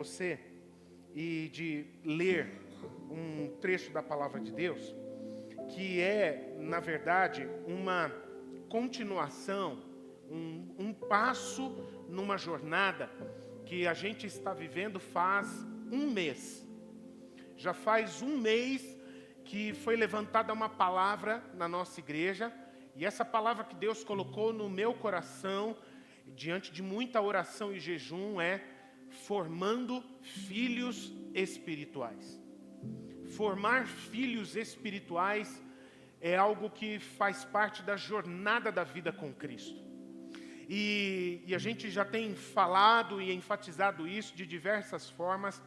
você e de ler um trecho da palavra de Deus, que é, na verdade, uma continuação, um passo numa jornada que a gente está vivendo faz um mês. Já faz um mês que foi levantada uma palavra na nossa igreja, e essa palavra que Deus colocou no meu coração, diante de muita oração e jejum, é formando filhos espirituais. Formar filhos espirituais é algo que faz parte da jornada da vida com Cristo. E a gente já tem falado e enfatizado isso de diversas formas.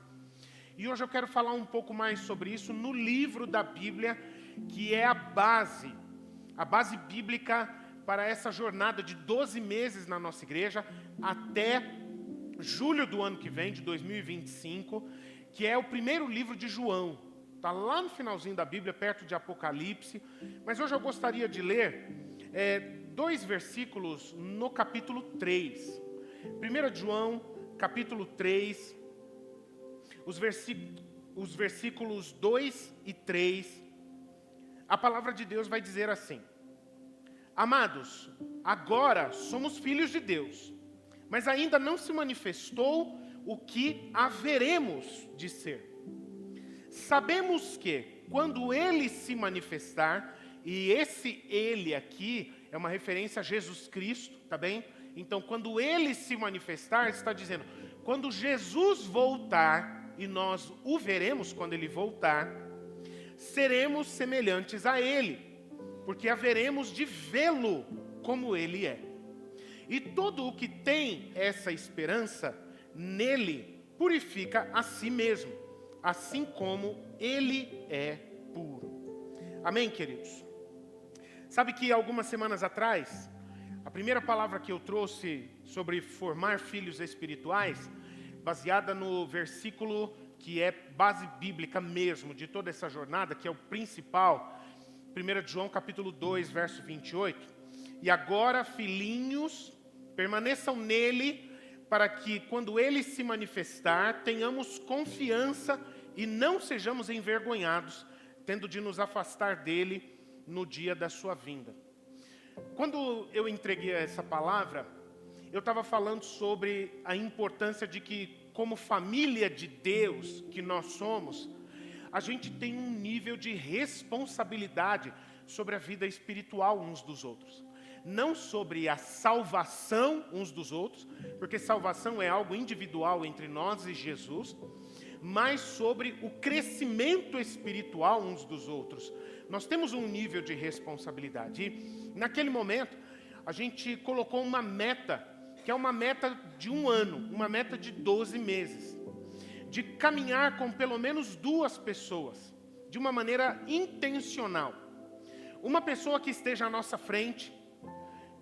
E hoje eu quero falar um pouco mais sobre isso no livro da Bíblia, que é a base bíblica para essa jornada de 12 meses na nossa igreja, até julho do ano que vem, de 2025, que é o primeiro livro de João. Está lá no finalzinho da Bíblia, perto de Apocalipse. Mas hoje eu gostaria de ler dois versículos no capítulo 3. 1 João, capítulo 3, os versículos 2 e 3. A palavra de Deus vai dizer assim: Amados, agora somos filhos de Deus, mas ainda não se manifestou o que haveremos de ser. Sabemos que, quando Ele se manifestar, e esse Ele aqui é uma referência a Jesus Cristo, tá bem? Então, quando Ele se manifestar, está dizendo, quando Jesus voltar, e nós o veremos quando Ele voltar, seremos semelhantes a Ele, porque haveremos de vê-lo como Ele é. E todo o que tem essa esperança nele purifica a si mesmo, assim como ele é puro. Amém, queridos? Sabe que algumas semanas atrás, a primeira palavra que eu trouxe sobre formar filhos espirituais, baseada no versículo que é base bíblica mesmo de toda essa jornada, que é o principal, 1 João capítulo 2, verso 28. E agora, filhinhos, permaneçam nele, para que, quando ele se manifestar, tenhamos confiança e não sejamos envergonhados, tendo de nos afastar dele no dia da sua vinda. Quando eu entreguei essa palavra, eu estava falando sobre a importância de que, como família de Deus que nós somos, a gente tem um nível de responsabilidade sobre a vida espiritual uns dos outros. Não sobre a salvação uns dos outros, porque salvação é algo individual entre nós e Jesus, mas sobre o crescimento espiritual uns dos outros. Nós temos um nível de responsabilidade. E, naquele momento, a gente colocou uma meta, que é uma meta de um ano, uma meta de 12 meses, de caminhar com pelo menos 2 pessoas, de uma maneira intencional. Uma pessoa que esteja à nossa frente,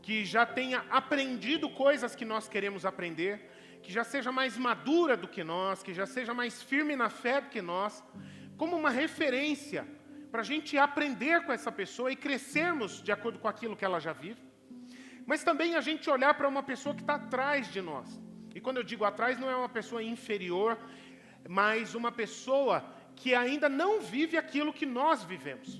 que já tenha aprendido coisas que nós queremos aprender, que já seja mais madura do que nós, que já seja mais firme na fé do que nós, como uma referência para a gente aprender com essa pessoa e crescermos de acordo com aquilo que ela já vive. Mas também a gente olhar para uma pessoa que está atrás de nós. E quando eu digo atrás, não é uma pessoa inferior, mas uma pessoa que ainda não vive aquilo que nós vivemos.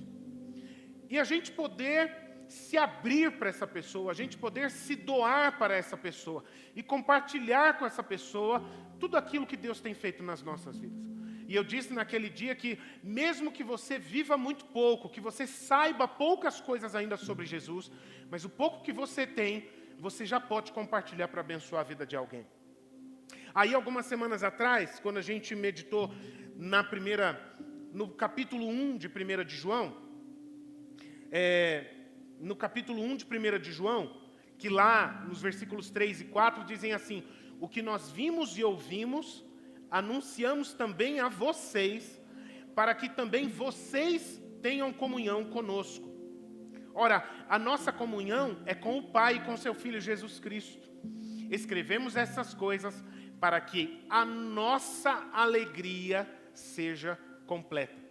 E a gente poder se abrir para essa pessoa, a gente poder se doar para essa pessoa e compartilhar com essa pessoa tudo aquilo que Deus tem feito nas nossas vidas. E eu disse naquele dia que, mesmo que você viva muito pouco, que você saiba poucas coisas ainda sobre Jesus, mas o pouco que você tem, você já pode compartilhar para abençoar a vida de alguém. Aí, algumas semanas atrás, quando a gente meditou no capítulo 1 de 1 de João, no capítulo 1 de 1 de João, que lá nos versículos 3 e 4 dizem assim: o que nós vimos e ouvimos, anunciamos também a vocês, para que também vocês tenham comunhão conosco. Ora, a nossa comunhão é com o Pai e com seu Filho Jesus Cristo. Escrevemos essas coisas para que a nossa alegria seja completa.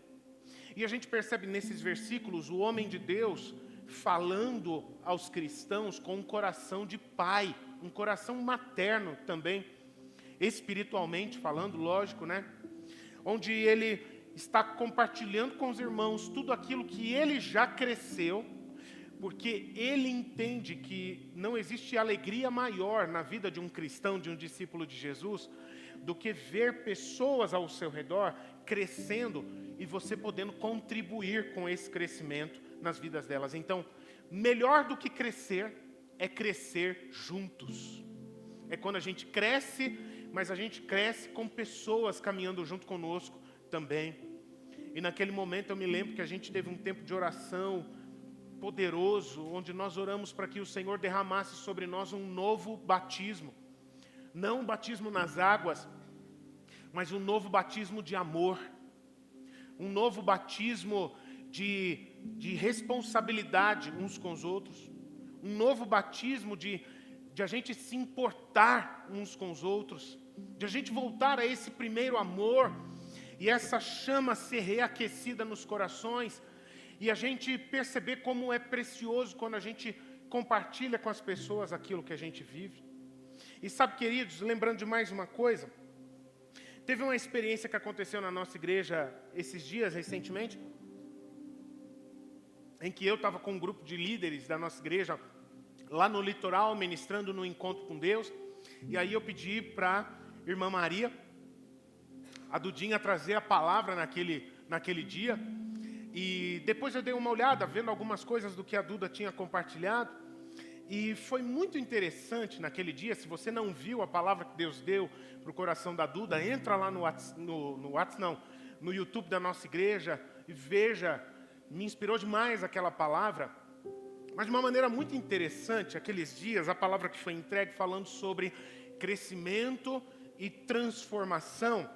E a gente percebe nesses versículos o homem de Deus falando aos cristãos com um coração de pai, um coração materno também, espiritualmente falando, lógico, né? Onde ele está compartilhando com os irmãos tudo aquilo que ele já cresceu, porque ele entende que não existe alegria maior na vida de um cristão, de um discípulo de Jesus, do que ver pessoas ao seu redor crescendo e você podendo contribuir com esse crescimento nas vidas delas. Então, melhor do que crescer é crescer juntos. É quando a gente cresce, mas a gente cresce com pessoas caminhando junto conosco também. E naquele momento eu me lembro que a gente teve um tempo de oração poderoso, onde nós oramos para que o Senhor derramasse sobre nós um novo batismo. Não um batismo nas águas, mas um novo batismo de amor. Um novo batismo de responsabilidade uns com os outros. Um novo batismo de a gente se importar uns com os outros. De a gente voltar a esse primeiro amor. E essa chama ser reaquecida nos corações. E a gente perceber como é precioso quando a gente compartilha com as pessoas aquilo que a gente vive. E sabe, queridos, lembrando de mais uma coisa, teve uma experiência que aconteceu na nossa igreja esses dias, recentemente, em que eu estava com um grupo de líderes da nossa igreja, lá no litoral, ministrando no encontro com Deus, e aí eu pedi para a irmã Maria, a Dudinha, trazer a palavra naquele dia, e depois eu dei uma olhada, vendo algumas coisas do que a Duda tinha compartilhado, e foi muito interessante naquele dia. Se você não viu a palavra que Deus deu para o coração da Duda, entra lá no YouTube da nossa igreja e veja, me inspirou demais aquela palavra. Mas de uma maneira muito interessante, aqueles dias, a palavra que foi entregue falando sobre crescimento e transformação,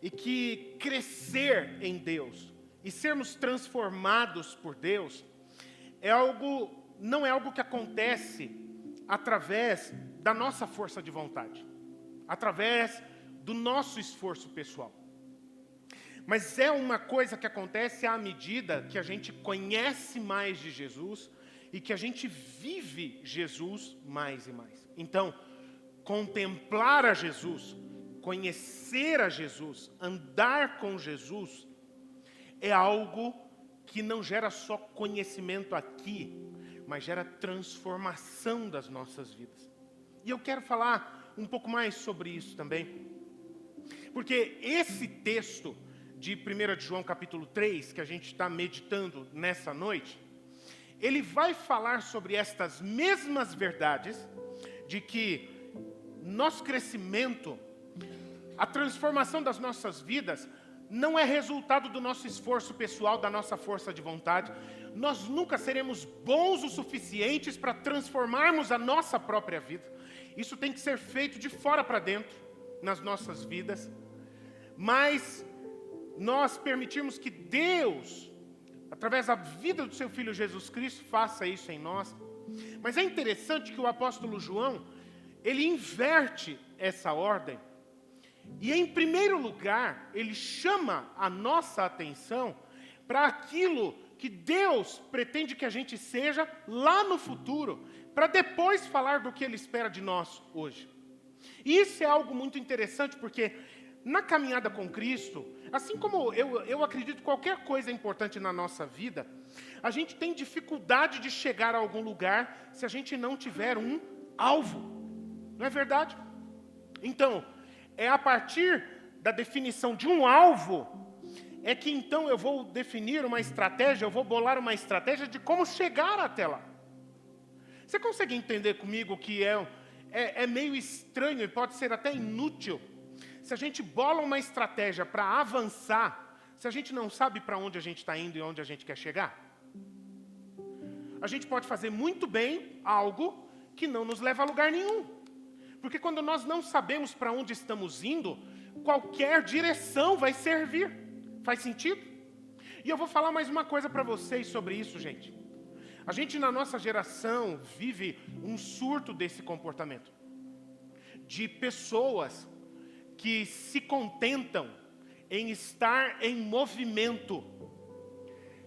e que crescer em Deus e sermos transformados por Deus não é algo que acontece através da nossa força de vontade, através do nosso esforço pessoal. Mas é uma coisa que acontece à medida que a gente conhece mais de Jesus e que a gente vive Jesus mais e mais. Então, contemplar a Jesus, conhecer a Jesus, andar com Jesus, é algo que não gera só conhecimento aqui, mas gera transformação das nossas vidas. E eu quero falar um pouco mais sobre isso também. Porque esse texto de 1 de João capítulo 3, que a gente está meditando nessa noite, ele vai falar sobre estas mesmas verdades, de que nosso crescimento, a transformação das nossas vidas, não é resultado do nosso esforço pessoal, da nossa força de vontade. Nós nunca seremos bons o suficientes para transformarmos a nossa própria vida. Isso tem que ser feito de fora para dentro, nas nossas vidas. Mas nós permitirmos que Deus, através da vida do seu Filho Jesus Cristo, faça isso em nós. Mas é interessante que o apóstolo João, ele inverte essa ordem. E em primeiro lugar, ele chama a nossa atenção para aquilo que Deus pretende que a gente seja lá no futuro, para depois falar do que Ele espera de nós hoje. E isso é algo muito interessante, porque na caminhada com Cristo, assim como eu acredito qualquer coisa importante na nossa vida, a gente tem dificuldade de chegar a algum lugar se a gente não tiver um alvo. Não é verdade? Então, é a partir da definição de um alvo, é que então eu vou definir uma estratégia, eu vou bolar uma estratégia de como chegar até lá. Você consegue entender comigo que é meio estranho e pode ser até inútil se a gente bola uma estratégia para avançar, se a gente não sabe para onde a gente está indo e onde a gente quer chegar? A gente pode fazer muito bem algo que não nos leva a lugar nenhum. Porque quando nós não sabemos para onde estamos indo, qualquer direção vai servir. Faz sentido? E eu vou falar mais uma coisa para vocês sobre isso, gente. A gente, na nossa geração, vive um surto desse comportamento. De pessoas que se contentam em estar em movimento,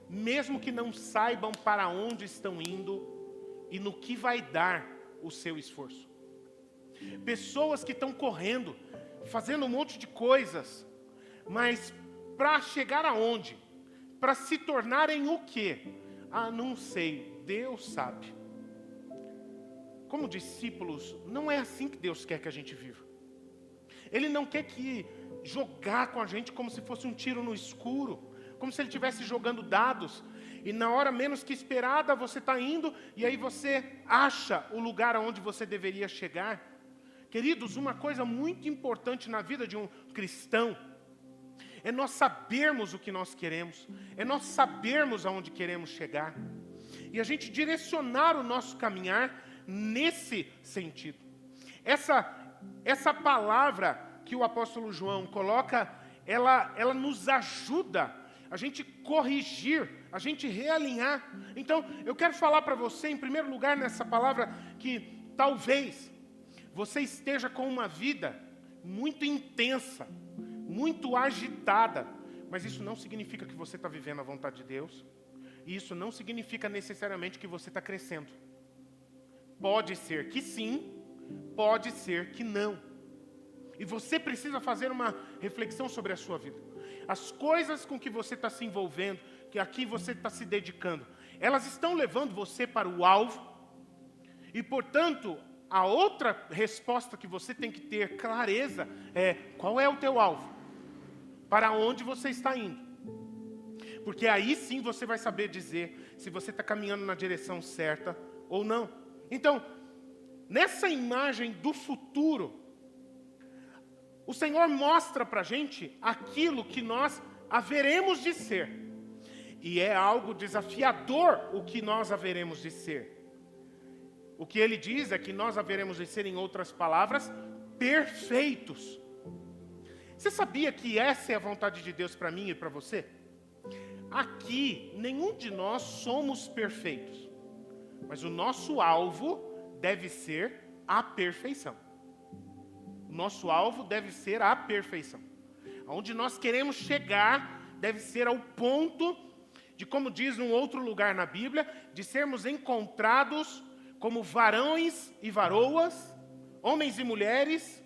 mesmo que não saibam para onde estão indo e no que vai dar o seu esforço. Pessoas que estão correndo, fazendo um monte de coisas, mas para chegar aonde? Para se tornarem o quê? Ah, não sei, Deus sabe. Como discípulos, não é assim que Deus quer que a gente viva. Ele não quer que jogar com a gente como se fosse um tiro no escuro, como se Ele estivesse jogando dados, e na hora menos que esperada você está indo, e aí você acha o lugar aonde você deveria chegar. Queridos, uma coisa muito importante na vida de um cristão, é nós sabermos o que nós queremos, é nós sabermos aonde queremos chegar, e a gente direcionar o nosso caminhar nesse sentido. Essa palavra que o apóstolo João coloca, ela nos ajuda a gente corrigir, a gente realinhar. Então, eu quero falar para você, em primeiro lugar, nessa palavra, que talvez você esteja com uma vida muito intensa, muito agitada, mas isso não significa que você está vivendo a vontade de Deus, e isso não significa necessariamente que você está crescendo. Pode ser que sim, pode ser que não. E você precisa fazer uma reflexão sobre a sua vida. As coisas com que você está se envolvendo, que aqui você está se dedicando, elas estão levando você para o alvo. E, portanto, a outra resposta que você tem que ter clareza é: qual é o teu alvo? Para onde você está indo? Porque aí sim você vai saber dizer se você está caminhando na direção certa ou não. Então, nessa imagem do futuro, o Senhor mostra para a gente aquilo que nós haveremos de ser. E é algo desafiador o que nós haveremos de ser. O que ele diz é que nós haveremos de ser, em outras palavras, perfeitos. Você sabia que essa é a vontade de Deus para mim e para você? Aqui, nenhum de nós somos perfeitos. Mas o nosso alvo deve ser a perfeição. O nosso alvo deve ser a perfeição. Aonde nós queremos chegar deve ser ao ponto de, como diz num outro lugar na Bíblia, de sermos encontrados como varões e varoas, homens e mulheres,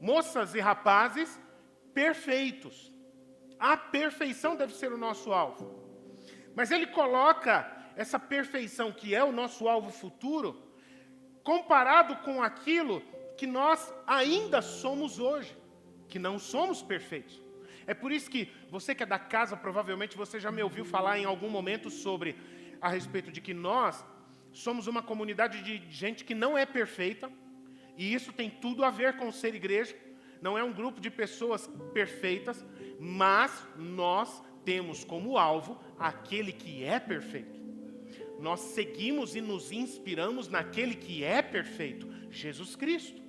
moças e rapazes, perfeitos. A perfeição deve ser o nosso alvo. Mas ele coloca essa perfeição que é o nosso alvo futuro, comparado com aquilo que nós ainda somos hoje, que não somos perfeitos. É por isso que você que é da casa, provavelmente você já me ouviu falar em algum momento sobre, a respeito de que nós somos uma comunidade de gente que não é perfeita, e isso tem tudo a ver com ser igreja. Não é um grupo de pessoas perfeitas, mas nós temos como alvo aquele que é perfeito. Nós seguimos e nos inspiramos naquele que é perfeito, Jesus Cristo.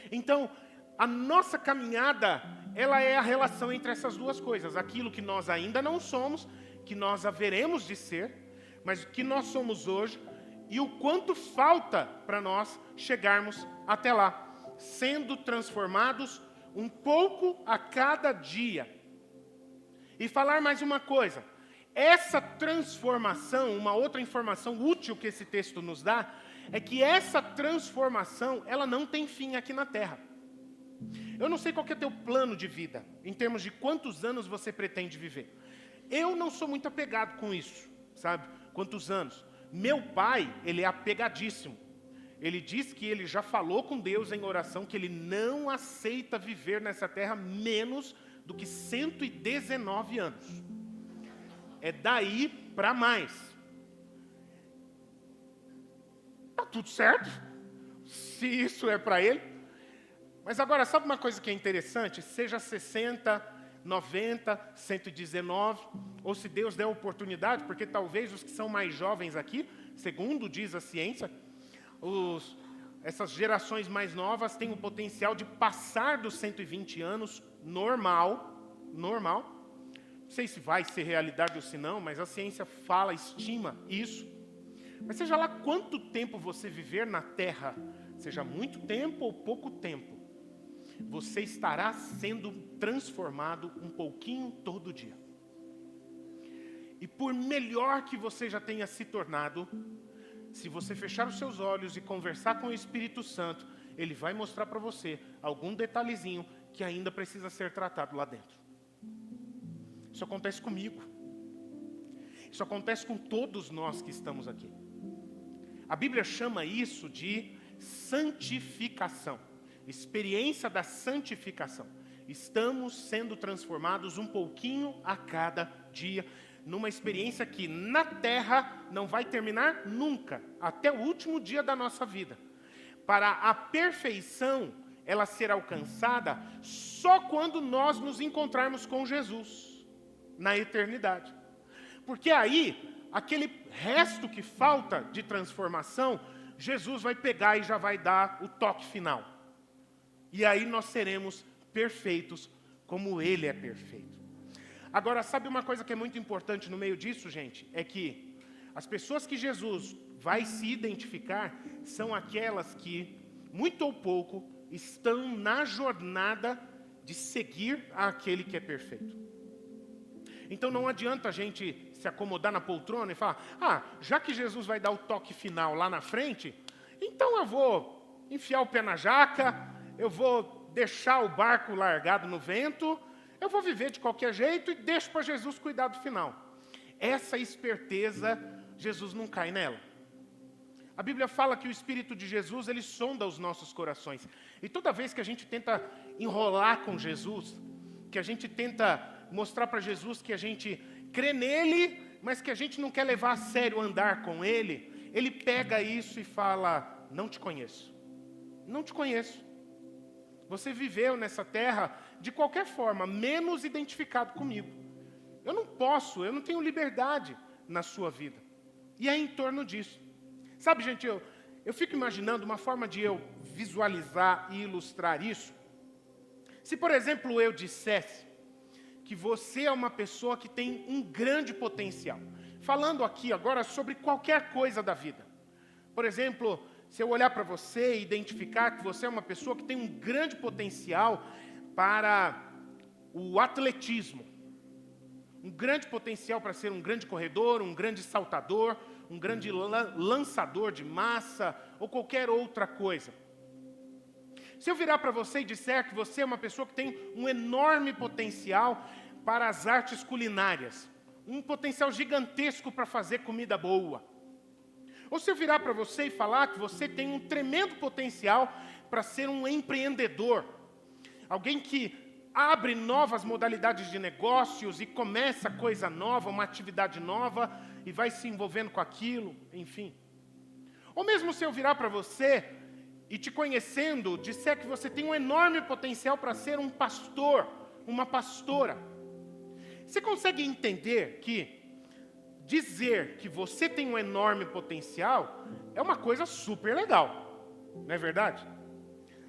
Então, a nossa caminhada, ela é a relação entre essas duas coisas. Aquilo que nós ainda não somos, que nós haveremos de ser, mas que nós somos hoje, e o quanto falta para nós chegarmos até lá, sendo transformados um pouco a cada dia. E falar mais uma coisa, essa transformação, uma outra informação útil que esse texto nos dá, é que essa transformação, ela não tem fim aqui na Terra. Eu não sei qual que é o teu plano de vida, em termos de quantos anos você pretende viver. Eu não sou muito apegado com isso, sabe? Quantos anos? Meu pai, ele é apegadíssimo. Ele diz que ele já falou com Deus em oração que ele não aceita viver nessa terra menos do que 119 anos. É daí para mais. Tá tudo certo, se isso é para ele. Mas agora, sabe uma coisa que é interessante? Seja 60, 90, 119, ou se Deus der oportunidade, porque talvez os que são mais jovens aqui, segundo diz a ciência, essas gerações mais novas têm o potencial de passar dos 120 anos normal. Não sei se vai ser realidade ou se não, mas a ciência fala, estima isso. Mas seja lá quanto tempo você viver na Terra, seja muito tempo ou pouco tempo, você estará sendo transformado um pouquinho todo dia. E por melhor que você já tenha se tornado, se você fechar os seus olhos e conversar com o Espírito Santo, Ele vai mostrar para você algum detalhezinho que ainda precisa ser tratado lá dentro. Isso acontece comigo. Isso acontece com todos nós que estamos aqui. A Bíblia chama isso de santificação. Experiência da santificação. Estamos sendo transformados um pouquinho a cada dia, numa experiência que na terra não vai terminar nunca, até o último dia da nossa vida. Para a perfeição, ela ser alcançada só quando nós nos encontrarmos com Jesus, na eternidade. Porque aí, aquele resto que falta de transformação, Jesus vai pegar e já vai dar o toque final. E aí nós seremos perfeitos como Ele é perfeito. Agora, sabe uma coisa que é muito importante no meio disso, gente? É que as pessoas que Jesus vai se identificar são aquelas que, muito ou pouco, estão na jornada de seguir aquele que é perfeito. Então não adianta a gente se acomodar na poltrona e falar, já que Jesus vai dar o toque final lá na frente, então eu vou enfiar o pé na jaca, eu vou deixar o barco largado no vento, eu vou viver de qualquer jeito e deixo para Jesus cuidar do final. Essa esperteza, Jesus não cai nela. A Bíblia fala que o Espírito de Jesus, ele sonda os nossos corações. E toda vez que a gente tenta enrolar com Jesus, que a gente tenta mostrar para Jesus que a gente crê nele, mas que a gente não quer levar a sério andar com ele, ele pega isso e fala, não te conheço. Não te conheço. Você viveu nessa terra de qualquer forma, menos identificado comigo. Eu não tenho liberdade na sua vida. E é em torno disso. Sabe, gente, eu fico imaginando uma forma de eu visualizar e ilustrar isso. Se, por exemplo, eu dissesse que você é uma pessoa que tem um grande potencial. Falando aqui agora sobre qualquer coisa da vida. Por exemplo, se eu olhar para você e identificar que você é uma pessoa que tem um grande potencial para o atletismo, um grande potencial para ser um grande corredor, um grande saltador, um grande lançador de massa ou qualquer outra coisa. Se eu virar para você e disser que você é uma pessoa que tem um enorme potencial para as artes culinárias, um potencial gigantesco para fazer comida boa, ou se eu virar para você e falar que você tem um tremendo potencial para ser um empreendedor, alguém que abre novas modalidades de negócios e começa coisa nova, uma atividade nova e vai se envolvendo com aquilo, enfim. Ou mesmo se eu virar para você e te conhecendo, disser que você tem um enorme potencial para ser um pastor, uma pastora. Você consegue entender que dizer que você tem um enorme potencial é uma coisa super legal, não é verdade?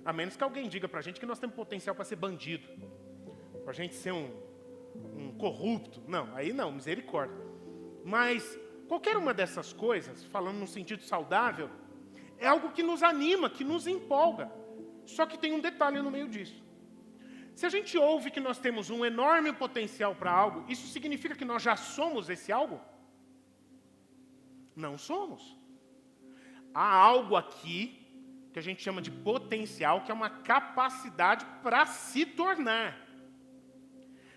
A menos que alguém diga para a gente que nós temos potencial para ser bandido, para a gente ser um corrupto. Não, aí não, misericórdia. Mas qualquer uma dessas coisas, falando num sentido saudável, é algo que nos anima, que nos empolga. Só que tem um detalhe no meio disso. Se a gente ouve que nós temos um enorme potencial para algo, isso significa que nós já somos esse algo? Não somos. Há algo aqui que a gente chama de potencial, que é uma capacidade para se tornar.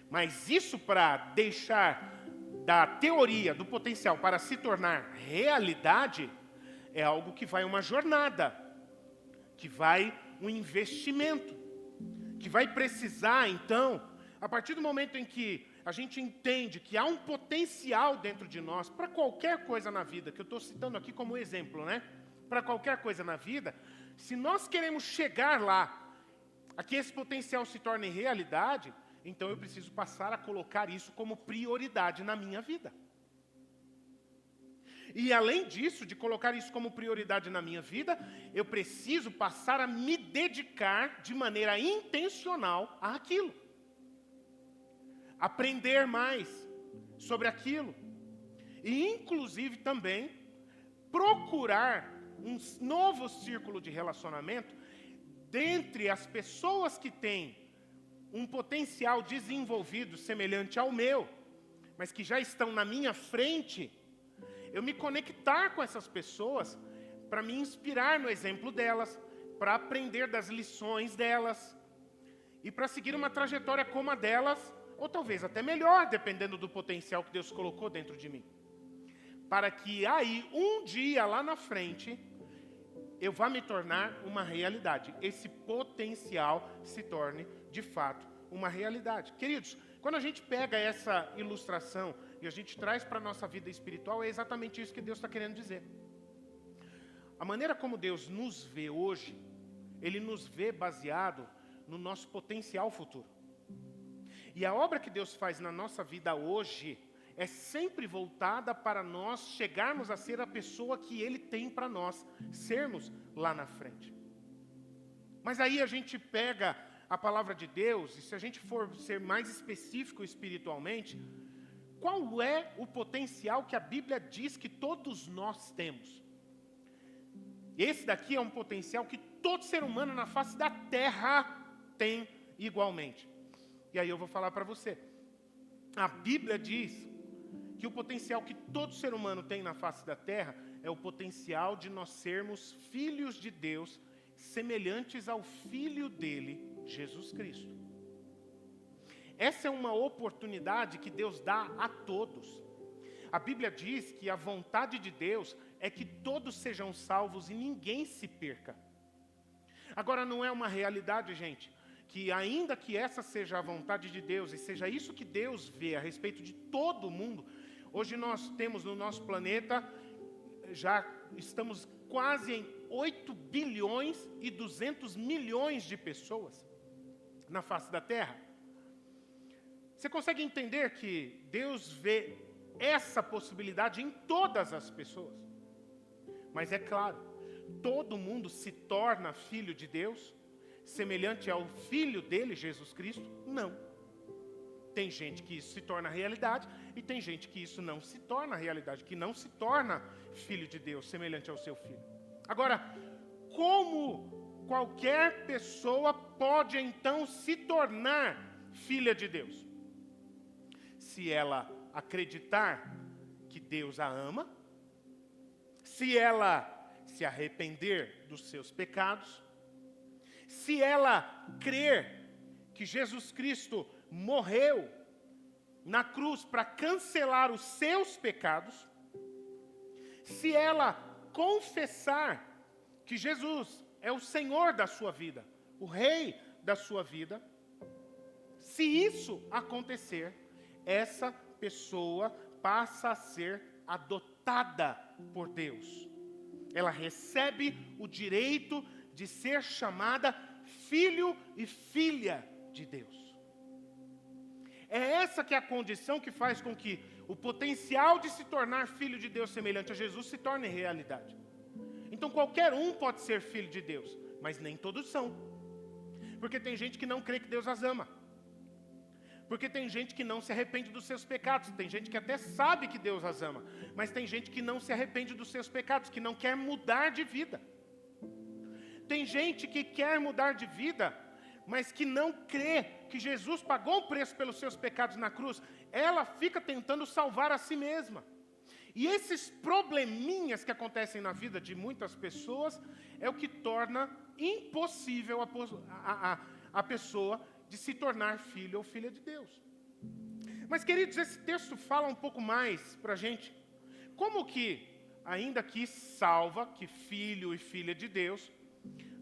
Mas isso para deixar da teoria, do potencial, para se tornar realidade, é algo que vai uma jornada, que vai um investimento, que vai precisar, então, a partir do momento em que a gente entende que há um potencial dentro de nós para qualquer coisa na vida, que eu estou citando aqui como exemplo, né? Para qualquer coisa na vida, se nós queremos chegar lá, a que esse potencial se torne realidade, então eu preciso passar a colocar isso como prioridade na minha vida. E além disso, de colocar isso como prioridade na minha vida, eu preciso passar a me dedicar de maneira intencional àquilo. Aprender mais sobre aquilo. E inclusive também procurar um novo círculo de relacionamento dentre as pessoas que têm um potencial desenvolvido semelhante ao meu, mas que já estão na minha frente, eu me conectar com essas pessoas para me inspirar no exemplo delas, para aprender das lições delas e para seguir uma trajetória como a delas, ou talvez até melhor, dependendo do potencial que Deus colocou dentro de mim. Para que aí, um dia lá na frente, eu vá me tornar uma realidade. Esse potencial se torne, de fato, uma realidade. Queridos, quando a gente pega essa ilustração e a gente traz para a nossa vida espiritual, é exatamente isso que Deus está querendo dizer. A maneira como Deus nos vê hoje, Ele nos vê baseado no nosso potencial futuro. E a obra que Deus faz na nossa vida hoje é sempre voltada para nós chegarmos a ser a pessoa que Ele tem para nós sermos lá na frente. Mas aí a gente pega a palavra de Deus, e se a gente for ser mais específico espiritualmente, qual é o potencial que a Bíblia diz que todos nós temos? Esse daqui é um potencial que todo ser humano na face da terra tem igualmente. E aí eu vou falar para você. A Bíblia diz que o potencial que todo ser humano tem na face da terra é o potencial de nós sermos filhos de Deus, semelhantes ao Filho dele, Jesus Cristo. Essa é uma oportunidade que Deus dá a todos. A Bíblia diz que a vontade de Deus é que todos sejam salvos e ninguém se perca. Agora, não é uma realidade, gente, que ainda que essa seja a vontade de Deus e seja isso que Deus vê a respeito de todo mundo, hoje nós temos no nosso planeta, já estamos quase em 8 bilhões e 200 milhões de pessoas na face da Terra. Você consegue entender que Deus vê essa possibilidade em todas as pessoas? Mas é claro, todo mundo se torna filho de Deus, semelhante ao Filho dele, Jesus Cristo? Não. Tem gente que isso se torna realidade e tem gente que isso não se torna realidade, que não se torna filho de Deus, semelhante ao seu Filho. Agora, como qualquer pessoa pode então se tornar filha de Deus? Se ela acreditar que Deus a ama, se ela se arrepender dos seus pecados, se ela crer que Jesus Cristo morreu na cruz para cancelar os seus pecados, se ela confessar que Jesus é o Senhor da sua vida, o Rei da sua vida, se isso acontecer, essa pessoa passa a ser adotada por Deus. Ela recebe o direito de ser chamada filho e filha de Deus. É essa que é a condição que faz com que o potencial de se tornar filho de Deus semelhante a Jesus se torne realidade. Então qualquer um pode ser filho de Deus, mas nem todos são. Porque tem gente que não crê que Deus as ama. Porque tem gente que não se arrepende dos seus pecados. Tem gente que até sabe que Deus as ama, mas tem gente que não se arrepende dos seus pecados, que não quer mudar de vida. Tem gente que quer mudar de vida, mas que não crê que Jesus pagou um preço pelos seus pecados na cruz. Ela fica tentando salvar a si mesma. E esses probleminhas que acontecem na vida de muitas pessoas é o que torna impossível a pessoa de se tornar filho ou filha de Deus. Mas, queridos, esse texto fala um pouco mais para a gente. Como que, ainda que salva, que filho e filha de Deus,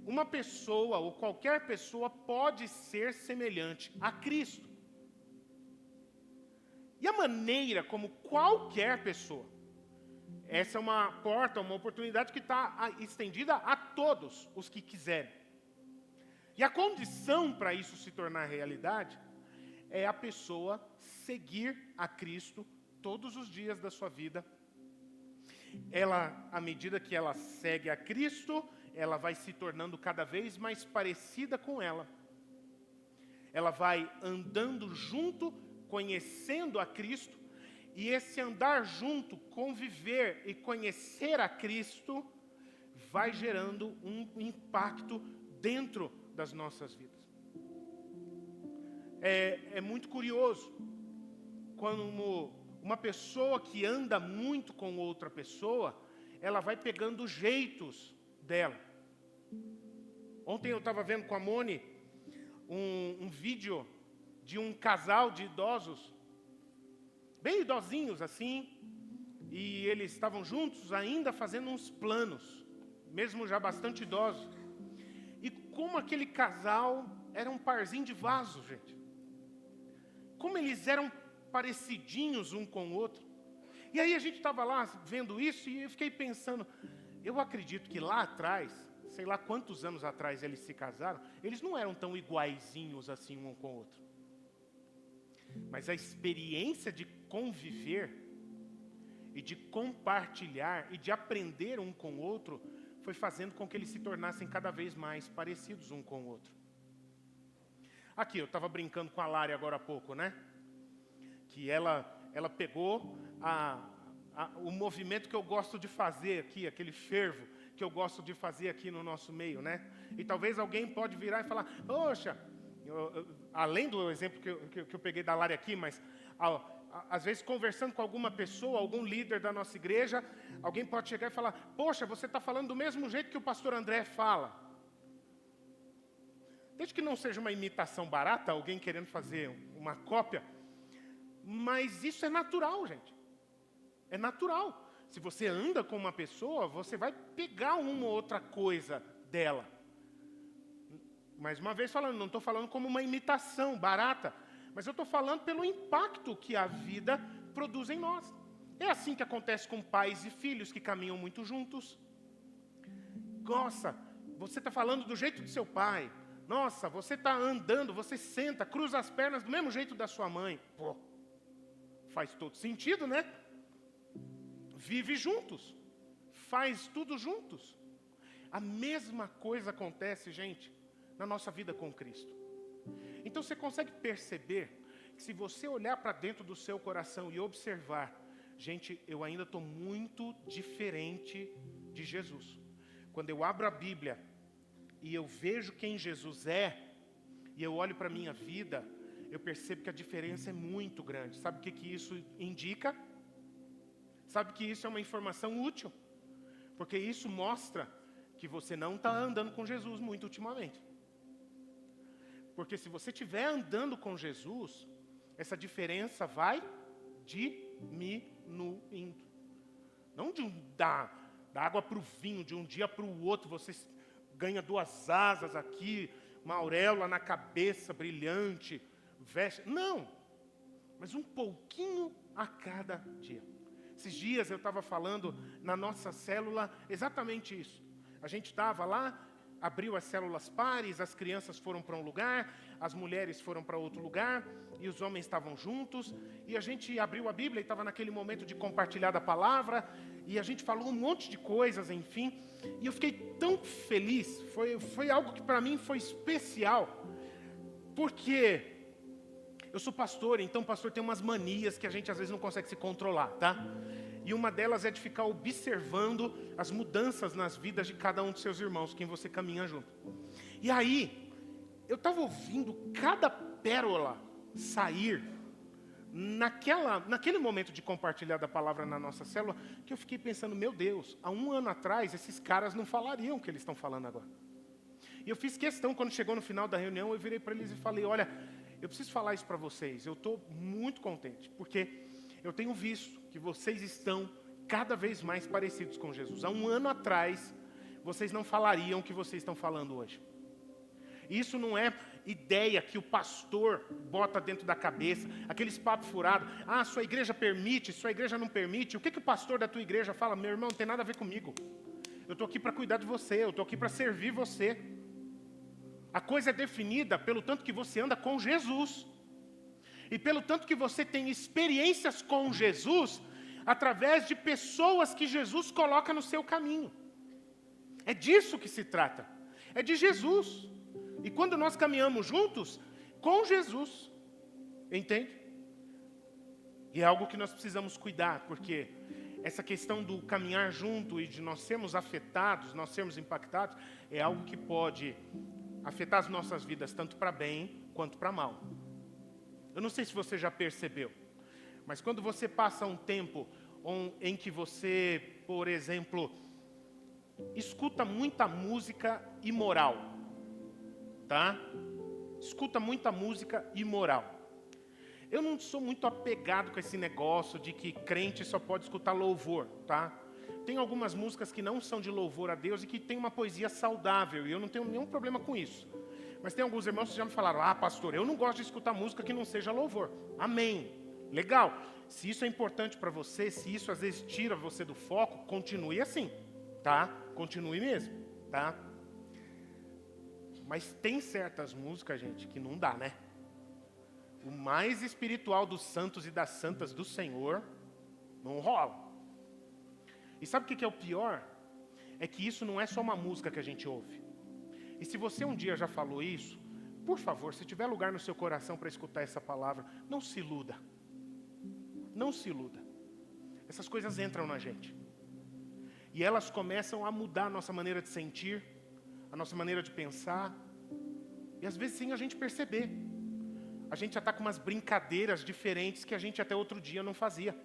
uma pessoa ou qualquer pessoa pode ser semelhante a Cristo. E a maneira como qualquer pessoa, essa é uma porta, uma oportunidade que está estendida a todos os que quiserem. E a condição para isso se tornar realidade é a pessoa seguir a Cristo todos os dias da sua vida. Ela, à medida que ela segue a Cristo, ela vai se tornando cada vez mais parecida com ela. Ela vai andando junto, conhecendo a Cristo, e esse andar junto, conviver e conhecer a Cristo, vai gerando um impacto dentro das nossas vidas. É muito curioso quando uma pessoa que anda muito com outra pessoa, ela vai pegando jeitos dela. Ontem eu estava vendo com a Moni um vídeo de um casal de idosos, bem idosinhos assim, e eles estavam juntos ainda fazendo uns planos, mesmo já bastante idosos. E como aquele casal era um parzinho de vaso, gente. Como eles eram parecidinhos um com o outro. E aí a gente estava lá vendo isso e eu fiquei pensando, eu acredito que lá atrás, sei lá quantos anos atrás eles se casaram, eles não eram tão iguaizinhos assim um com o outro. Mas a experiência de conviver e de compartilhar e de aprender um com o outro foi fazendo com que eles se tornassem cada vez mais parecidos um com o outro. Aqui, eu estava brincando com a Lari agora há pouco, né? Que ela pegou o movimento que eu gosto de fazer aqui, aquele fervo que eu gosto de fazer aqui no nosso meio, né? E talvez alguém pode virar e falar, poxa, além do exemplo que eu peguei da Lari aqui, mas às vezes conversando com alguma pessoa, algum líder da nossa igreja, alguém pode chegar e falar, poxa, você está falando do mesmo jeito que o pastor André fala. Desde que não seja uma imitação barata, alguém querendo fazer uma cópia, mas isso é natural, gente. É natural. Se você anda com uma pessoa, você vai pegar uma ou outra coisa dela. Mais uma vez falando, não estou falando como uma imitação barata, mas eu estou falando pelo impacto que a vida produz em nós. É assim que acontece com pais e filhos que caminham muito juntos. Nossa, você está falando do jeito do seu pai. Nossa, você está andando, você senta, cruza as pernas do mesmo jeito da sua mãe. Pô, faz todo sentido, né? Vive juntos, faz tudo juntos. A mesma coisa acontece, gente, na nossa vida com Cristo. Então você consegue perceber que se você olhar para dentro do seu coração e observar, gente, eu ainda estou muito diferente de Jesus. Quando eu abro a Bíblia e eu vejo quem Jesus é, e eu olho para a minha vida, eu percebo que a diferença é muito grande. Sabe o que isso indica? Sabe que isso é uma informação útil? Porque isso mostra que você não está andando com Jesus muito ultimamente. Porque se você estiver andando com Jesus, essa diferença vai diminuindo. Não da água para o vinho, de um dia para o outro, você ganha 2 asas aqui, uma auréola na cabeça brilhante, veste. Não, mas um pouquinho a cada dia. Esses dias eu estava falando na nossa célula exatamente isso. A gente estava lá, abriu as células pares, as crianças foram para um lugar, as mulheres foram para outro lugar, e os homens estavam juntos, e a gente abriu a Bíblia e estava naquele momento de compartilhar da palavra, e a gente falou um monte de coisas, enfim, e eu fiquei tão feliz, foi algo que para mim foi especial, porque eu sou pastor, então o pastor tem umas manias que a gente às vezes não consegue se controlar, tá? E uma delas é de ficar observando as mudanças nas vidas de cada um dos seus irmãos, quem você caminha junto. E aí, eu estava ouvindo cada pérola sair naquele momento de compartilhar da palavra na nossa célula, que eu fiquei pensando, meu Deus, há 1 ano atrás esses caras não falariam o que eles estão falando agora. E eu fiz questão, quando chegou no final da reunião, eu virei para eles e falei, olha, eu preciso falar isso para vocês, eu estou muito contente, porque eu tenho visto que vocês estão cada vez mais parecidos com Jesus. Há 1 ano atrás, vocês não falariam o que vocês estão falando hoje. Isso não é ideia que o pastor bota dentro da cabeça, aqueles papos furados. Ah, sua igreja permite, sua igreja não permite. O que o pastor da tua igreja fala? Meu irmão, não tem nada a ver comigo. Eu estou aqui para cuidar de você, eu estou aqui para servir você. A coisa é definida pelo tanto que você anda com Jesus. E pelo tanto que você tem experiências com Jesus, através de pessoas que Jesus coloca no seu caminho. É disso que se trata. É de Jesus. E quando nós caminhamos juntos, com Jesus. Entende? E é algo que nós precisamos cuidar, porque essa questão do caminhar junto e de nós sermos afetados, nós sermos impactados, é algo que pode afetar as nossas vidas, tanto para bem quanto para mal. Eu não sei se você já percebeu, mas quando você passa um tempo em que você, por exemplo, escuta muita música imoral, tá? Escuta muita música imoral. Eu não sou muito apegado com esse negócio de que crente só pode escutar louvor, tá? Tem algumas músicas que não são de louvor a Deus e que tem uma poesia saudável, e eu não tenho nenhum problema com isso. Mas tem alguns irmãos que já me falaram, pastor, eu não gosto de escutar música que não seja louvor. Amém. Legal. Se isso é importante para você, se isso às vezes tira você do foco, continue assim, tá? Continue mesmo, tá? Mas tem certas músicas, gente, que não dá, né? O mais espiritual dos santos e das santas do Senhor não rola. E sabe o que é o pior? É que isso não é só uma música que a gente ouve. E se você um dia já falou isso, por favor, se tiver lugar no seu coração para escutar essa palavra, não se iluda. Não se iluda. Essas coisas entram na gente. E elas começam a mudar a nossa maneira de sentir, a nossa maneira de pensar. E às vezes sem a gente perceber. A gente já está com umas brincadeiras diferentes que a gente até outro dia não fazia.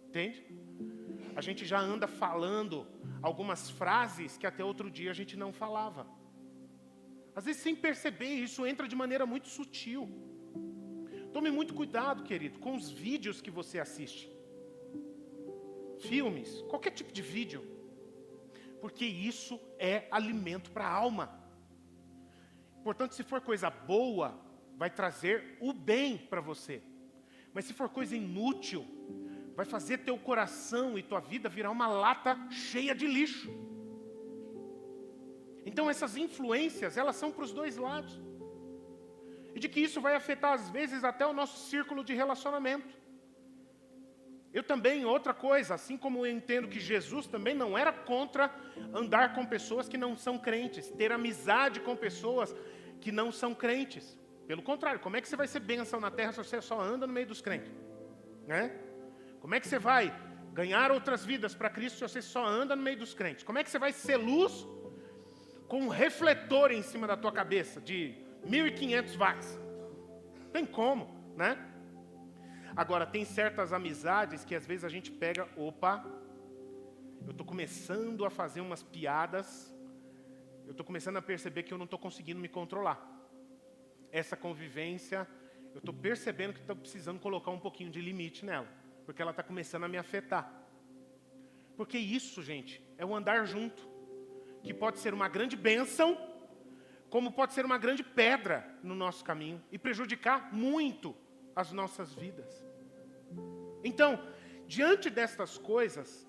Entende? A gente já anda falando algumas frases que até outro dia a gente não falava. Às vezes sem perceber, isso entra de maneira muito sutil. Tome muito cuidado, querido, com os vídeos que você assiste. Filmes, qualquer tipo de vídeo. Porque isso é alimento para a alma. Portanto, se for coisa boa, vai trazer o bem para você. Mas se for coisa inútil, vai fazer teu coração e tua vida virar uma lata cheia de lixo. Então essas influências, elas são para os dois lados. E de que isso vai afetar às vezes até o nosso círculo de relacionamento. Eu também, outra coisa, assim como eu entendo que Jesus também não era contra andar com pessoas que não são crentes, ter amizade com pessoas que não são crentes. Pelo contrário, como é que você vai ser bênção na terra se você só anda no meio dos crentes? Né? Como é que você vai ganhar outras vidas para Cristo se você só anda no meio dos crentes? Como é que você vai ser luz com um refletor em cima da tua cabeça de 1.500 watts? Tem como, né? Agora, tem certas amizades que às vezes a gente pega, eu estou começando a fazer umas piadas, eu estou começando a perceber que eu não estou conseguindo me controlar. Essa convivência, eu estou percebendo que estou precisando colocar um pouquinho de limite nela, porque ela está começando a me afetar. Porque isso, gente, é o andar junto, que pode ser uma grande bênção, como pode ser uma grande pedra no nosso caminho e prejudicar muito as nossas vidas. Então, diante destas coisas,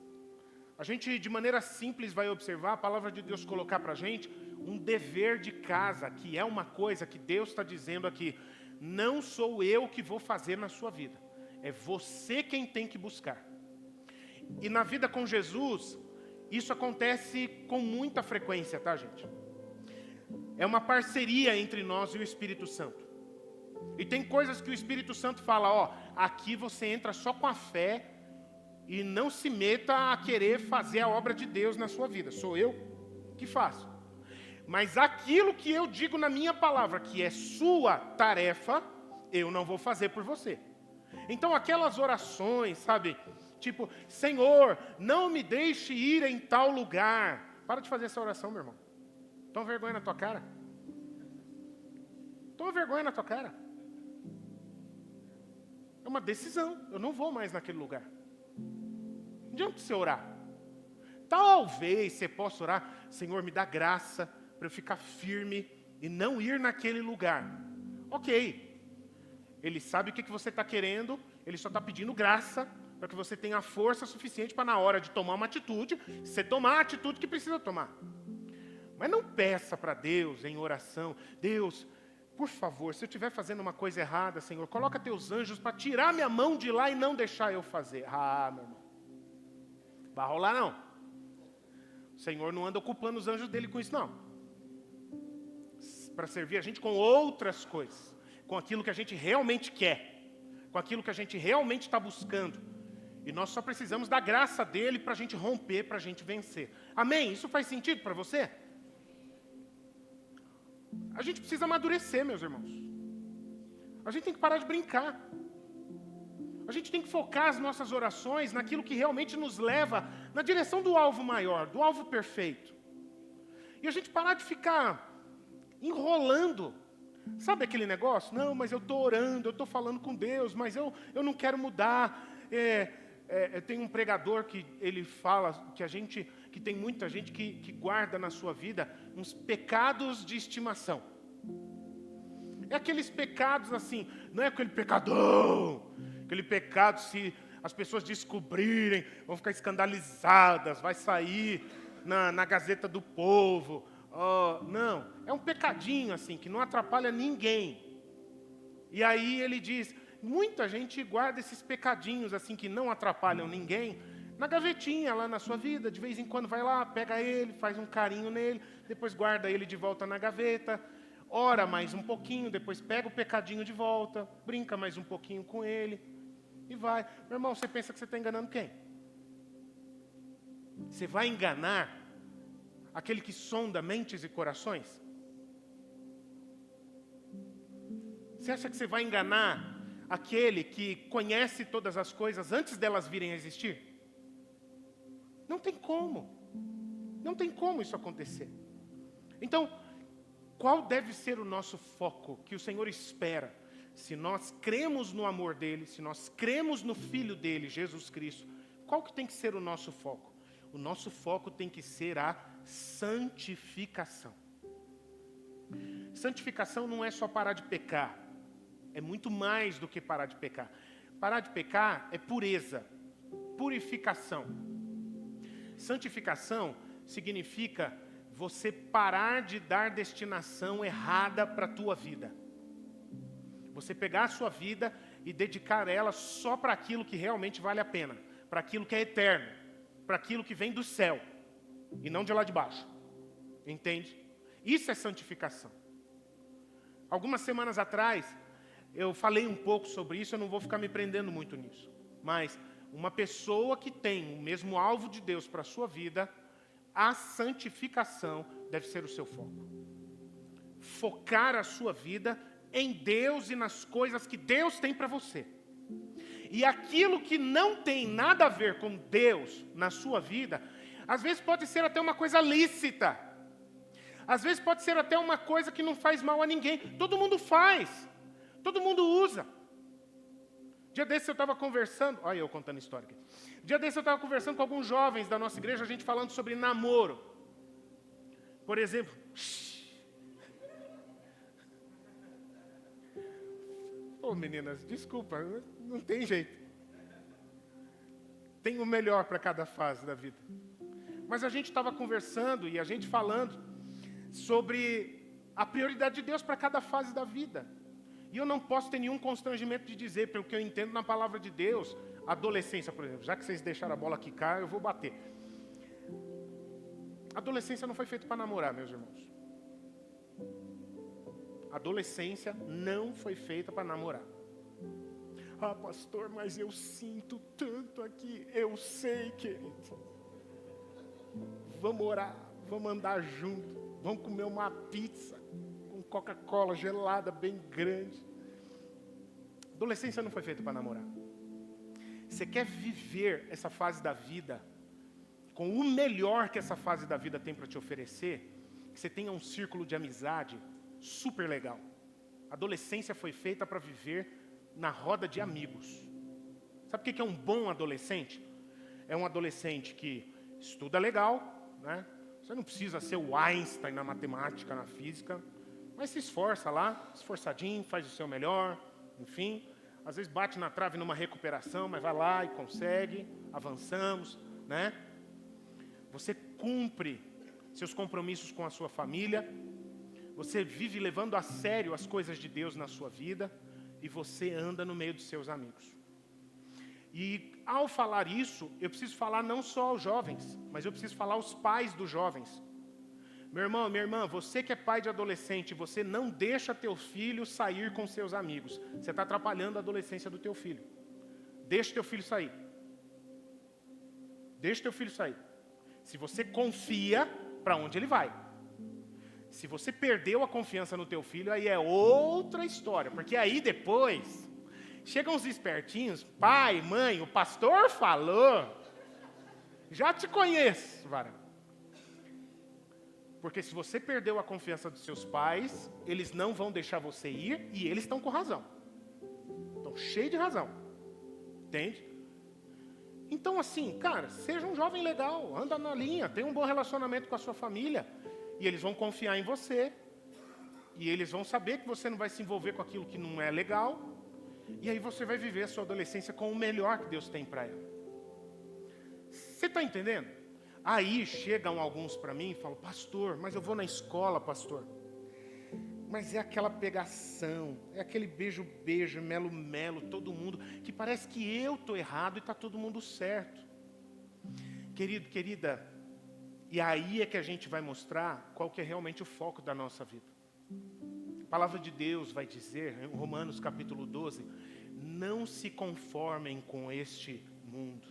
a gente de maneira simples vai observar a palavra de Deus colocar para a gente um dever de casa, que é uma coisa que Deus está dizendo aqui, não sou eu que vou fazer na sua vida, é você quem tem que buscar. E na vida com Jesus, isso acontece com muita frequência, tá, gente? É uma parceria entre nós e o Espírito Santo. E tem coisas que o Espírito Santo fala, aqui você entra só com a fé e não se meta a querer fazer a obra de Deus na sua vida. Sou eu que faço. Mas aquilo que eu digo na minha palavra, que é sua tarefa, eu não vou fazer por você. Então aquelas orações, sabe? Tipo, Senhor, não me deixe ir em tal lugar. Para de fazer essa oração, meu irmão. Toma vergonha na tua cara. Toma vergonha na tua cara. É uma decisão. Eu não vou mais naquele lugar. Não adianta você orar. Talvez você possa orar, Senhor, me dá graça para eu ficar firme e não ir naquele lugar. Ok. Ele sabe o que você está querendo, ele só está pedindo graça para que você tenha força suficiente para, na hora de tomar uma atitude, você tomar a atitude que precisa tomar. Mas não peça para Deus em oração, Deus, por favor, se eu estiver fazendo uma coisa errada, Senhor, coloca teus anjos para tirar minha mão de lá e não deixar eu fazer. Meu irmão, vai rolar não. O Senhor não anda ocupando os anjos dele com isso não. Para servir a gente com outras coisas, com aquilo que a gente realmente quer, com aquilo que a gente realmente está buscando. E nós só precisamos da graça dele para a gente romper, para a gente vencer. Amém? Isso faz sentido para você? A gente precisa amadurecer, meus irmãos. A gente tem que parar de brincar. A gente tem que focar as nossas orações naquilo que realmente nos leva na direção do alvo maior, do alvo perfeito. E a gente parar de ficar enrolando. Sabe aquele negócio? Não, mas eu estou orando, eu estou falando com Deus, mas eu não quero mudar. Tem um pregador que ele fala que tem muita gente que guarda na sua vida uns pecados de estimação. É aqueles pecados assim, não é aquele pecadão, aquele pecado se as pessoas descobrirem, vão ficar escandalizadas, vai sair na Gazeta do Povo. Não, é um pecadinho assim, que não atrapalha ninguém. E aí ele diz, muita gente guarda esses pecadinhos assim, que não atrapalham ninguém, na gavetinha lá na sua vida. De vez em quando vai lá, pega ele, faz um carinho nele, depois guarda ele de volta na gaveta, ora mais um pouquinho, depois pega o pecadinho de volta, brinca mais um pouquinho com ele, e vai. Meu irmão, você pensa que você está enganando quem? Você vai enganar aquele que sonda mentes e corações? Você acha que você vai enganar aquele que conhece todas as coisas antes delas virem a existir? Não tem como. Não tem como isso acontecer. Então, qual deve ser o nosso foco que o Senhor espera? Se nós cremos no amor dele, se nós cremos no Filho dele, Jesus Cristo, qual que tem que ser o nosso foco? O nosso foco tem que ser a santificação. Santificação não é só parar de pecar. É muito mais do que parar de pecar. Parar de pecar é pureza, purificação. Santificação significa você parar de dar destinação errada para a tua vida. Você pegar a sua vida e dedicar ela só para aquilo que realmente vale a pena, para aquilo que é eterno, para aquilo que vem do céu e não de lá de baixo. Entende? Isso é santificação. Algumas semanas atrás, eu falei um pouco sobre isso, eu não vou ficar me prendendo muito nisso. Mas uma pessoa que tem o mesmo alvo de Deus para a sua vida, a santificação deve ser o seu foco. Focar a sua vida em Deus e nas coisas que Deus tem para você. E aquilo que não tem nada a ver com Deus na sua vida, às vezes pode ser até uma coisa lícita. Às vezes pode ser até uma coisa que não faz mal a ninguém. Todo mundo faz. Todo mundo usa. Dia desse eu estava conversando... Olha eu contando história aqui. Dia desse eu estava conversando com alguns jovens da nossa igreja, a gente falando sobre namoro. Por exemplo... meninas, desculpa, não tem jeito. Tem o melhor para cada fase da vida. Mas a gente estava conversando e a gente falando sobre a prioridade de Deus para cada fase da vida. E eu não posso ter nenhum constrangimento de dizer, pelo que eu entendo na palavra de Deus, adolescência, por exemplo. Já que vocês deixaram a bola quicar, eu vou bater. Adolescência não foi feita para namorar, meus irmãos. Adolescência não foi feita para namorar. Ah, pastor, mas eu sinto tanto aqui. Eu sei, querido. Vamos orar, vamos andar junto, vamos comer uma pizza com Coca-Cola gelada, bem grande. Adolescência não foi feita para namorar. Você quer viver essa fase da vida com o melhor que essa fase da vida tem para te oferecer? Que você tenha um círculo de amizade super legal. A adolescência foi feita para viver na roda de amigos. Sabe o que é um bom adolescente? É um adolescente que estuda legal, né? Você não precisa ser o Einstein na matemática, na física, mas se esforça lá, esforçadinho, faz o seu melhor, enfim. Às vezes bate na trave numa recuperação, mas vai lá e consegue, avançamos, né? Você cumpre seus compromissos com a sua família, você vive levando a sério as coisas de Deus na sua vida e você anda no meio dos seus amigos. E ao falar isso, eu preciso falar não só aos jovens, mas eu preciso falar aos pais dos jovens. Meu irmão, minha irmã, você que é pai de adolescente, você não deixa teu filho sair com seus amigos. Você está atrapalhando a adolescência do teu filho. Deixa teu filho sair. Deixa teu filho sair. Se você confia, para onde ele vai? Se você perdeu a confiança no teu filho, aí é outra história. Porque aí depois, chegam uns espertinhos, pai, mãe, o pastor falou, já te conheço, varão. Porque se você perdeu a confiança dos seus pais, eles não vão deixar você ir e eles estão com razão. Estão cheios de razão. Entende? Então assim, cara, seja um jovem legal, anda na linha, tenha um bom relacionamento com a sua família. E eles vão confiar em você. E eles vão saber que você não vai se envolver com aquilo que não é legal. E aí você vai viver a sua adolescência com o melhor que Deus tem para ela. Você está entendendo? Aí chegam alguns para mim e falam, pastor, mas eu vou na escola, pastor. Mas é aquela pegação, é aquele beijo, melo, todo mundo, que parece que eu estou errado e está todo mundo certo. Querido, querida, e aí é que a gente vai mostrar qual que é realmente o foco da nossa vida. A palavra de Deus vai dizer, em Romanos capítulo 12, não se conformem com este mundo,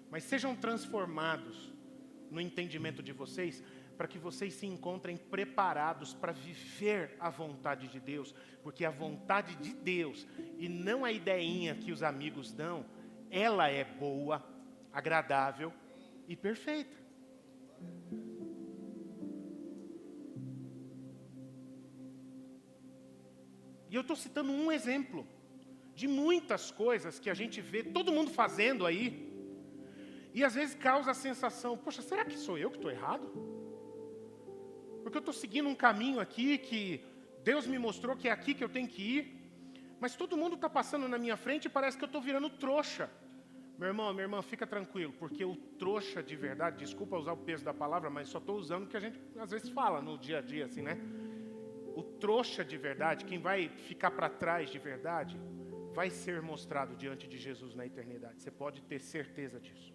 mas sejam transformados no entendimento de vocês, para que vocês se encontrem preparados para viver a vontade de Deus, porque a vontade de Deus, e não a ideinha que os amigos dão, ela é boa, agradável e perfeita. E eu estou citando um exemplo de muitas coisas que a gente vê todo mundo fazendo aí, e às vezes causa a sensação, poxa, será que sou eu que estou errado? Porque eu estou seguindo um caminho aqui que Deus me mostrou que é aqui que eu tenho que ir, mas todo mundo está passando na minha frente e parece que eu estou virando trouxa. Meu irmão, minha irmã, fica tranquilo, porque o trouxa de verdade, desculpa usar o peso da palavra, mas só estou usando o que a gente às vezes fala no dia a dia, assim, né? O trouxa de verdade, quem vai ficar para trás de verdade, vai ser mostrado diante de Jesus na eternidade. Você pode ter certeza disso.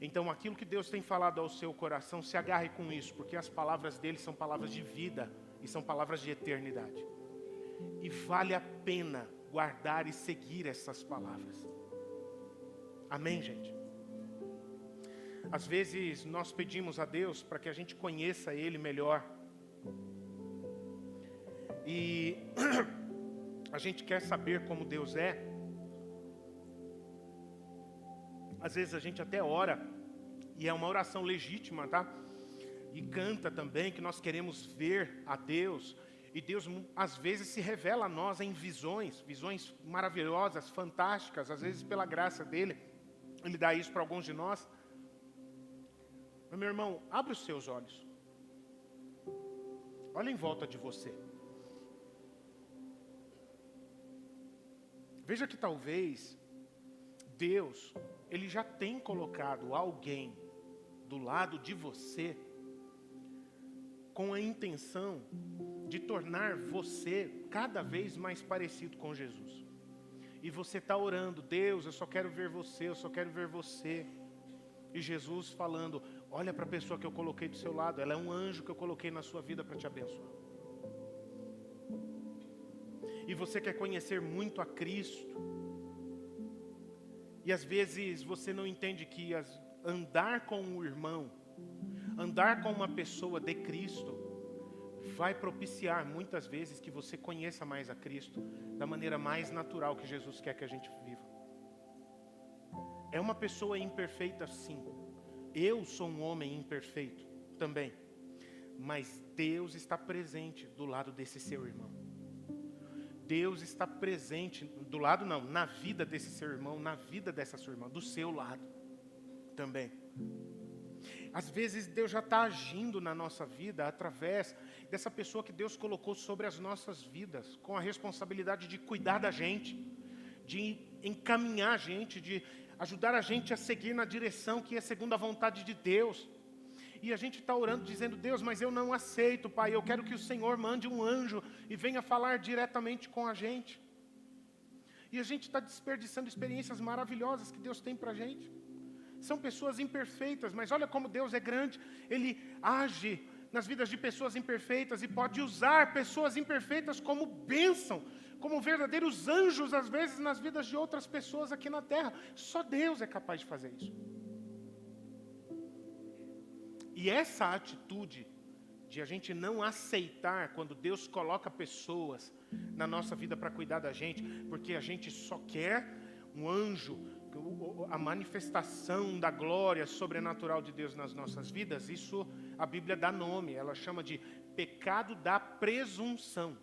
Então, aquilo que Deus tem falado ao seu coração, se agarre com isso, porque as palavras dele são palavras de vida e são palavras de eternidade. E vale a pena guardar e seguir essas palavras. Amém, gente? Às vezes nós pedimos a Deus para que a gente conheça Ele melhor. E a gente quer saber como Deus é. Às vezes a gente até ora, e é uma oração legítima, tá? E canta também que nós queremos ver a Deus. E Deus às vezes se revela a nós em visões maravilhosas, fantásticas, às vezes pela graça dEle. Ele dá isso para alguns de nós. Mas, meu irmão, abre os seus olhos. Olha em volta de você. Veja que talvez Deus, Ele já tem colocado alguém do lado de você com a intenção de tornar você cada vez mais parecido com Jesus. E você está orando, Deus, eu só quero ver você, eu só quero ver você. E Jesus falando, olha para a pessoa que eu coloquei do seu lado, ela é um anjo que eu coloquei na sua vida para te abençoar. E você quer conhecer muito a Cristo. E às vezes você não entende que andar com um irmão, andar com uma pessoa de Cristo, vai propiciar muitas vezes que você conheça mais a Cristo da maneira mais natural que Jesus quer que a gente viva. É uma pessoa imperfeita, sim. Eu sou um homem imperfeito também. Mas Deus está presente do lado desse seu irmão. Deus está presente, do lado não, na vida desse seu irmão, na vida dessa sua irmã, do seu lado também. Às vezes Deus já está agindo na nossa vida através dessa pessoa que Deus colocou sobre as nossas vidas, com a responsabilidade de cuidar da gente, de encaminhar a gente, de ajudar a gente a seguir na direção que é segundo a vontade de Deus. E a gente está orando dizendo, Deus, mas eu não aceito, Pai, eu quero que o Senhor mande um anjo e venha falar diretamente com a gente. E a gente está desperdiçando experiências maravilhosas que Deus tem para a gente. São pessoas imperfeitas, mas olha como Deus é grande. Ele age nas vidas de pessoas imperfeitas e pode usar pessoas imperfeitas como bênção, como verdadeiros anjos, às vezes, nas vidas de outras pessoas aqui na terra. Só Deus é capaz de fazer isso. E essa atitude de a gente não aceitar quando Deus coloca pessoas na nossa vida para cuidar da gente, porque a gente só quer um anjo, a manifestação da glória sobrenatural de Deus nas nossas vidas, isso a Bíblia dá nome, ela chama de pecado da presunção.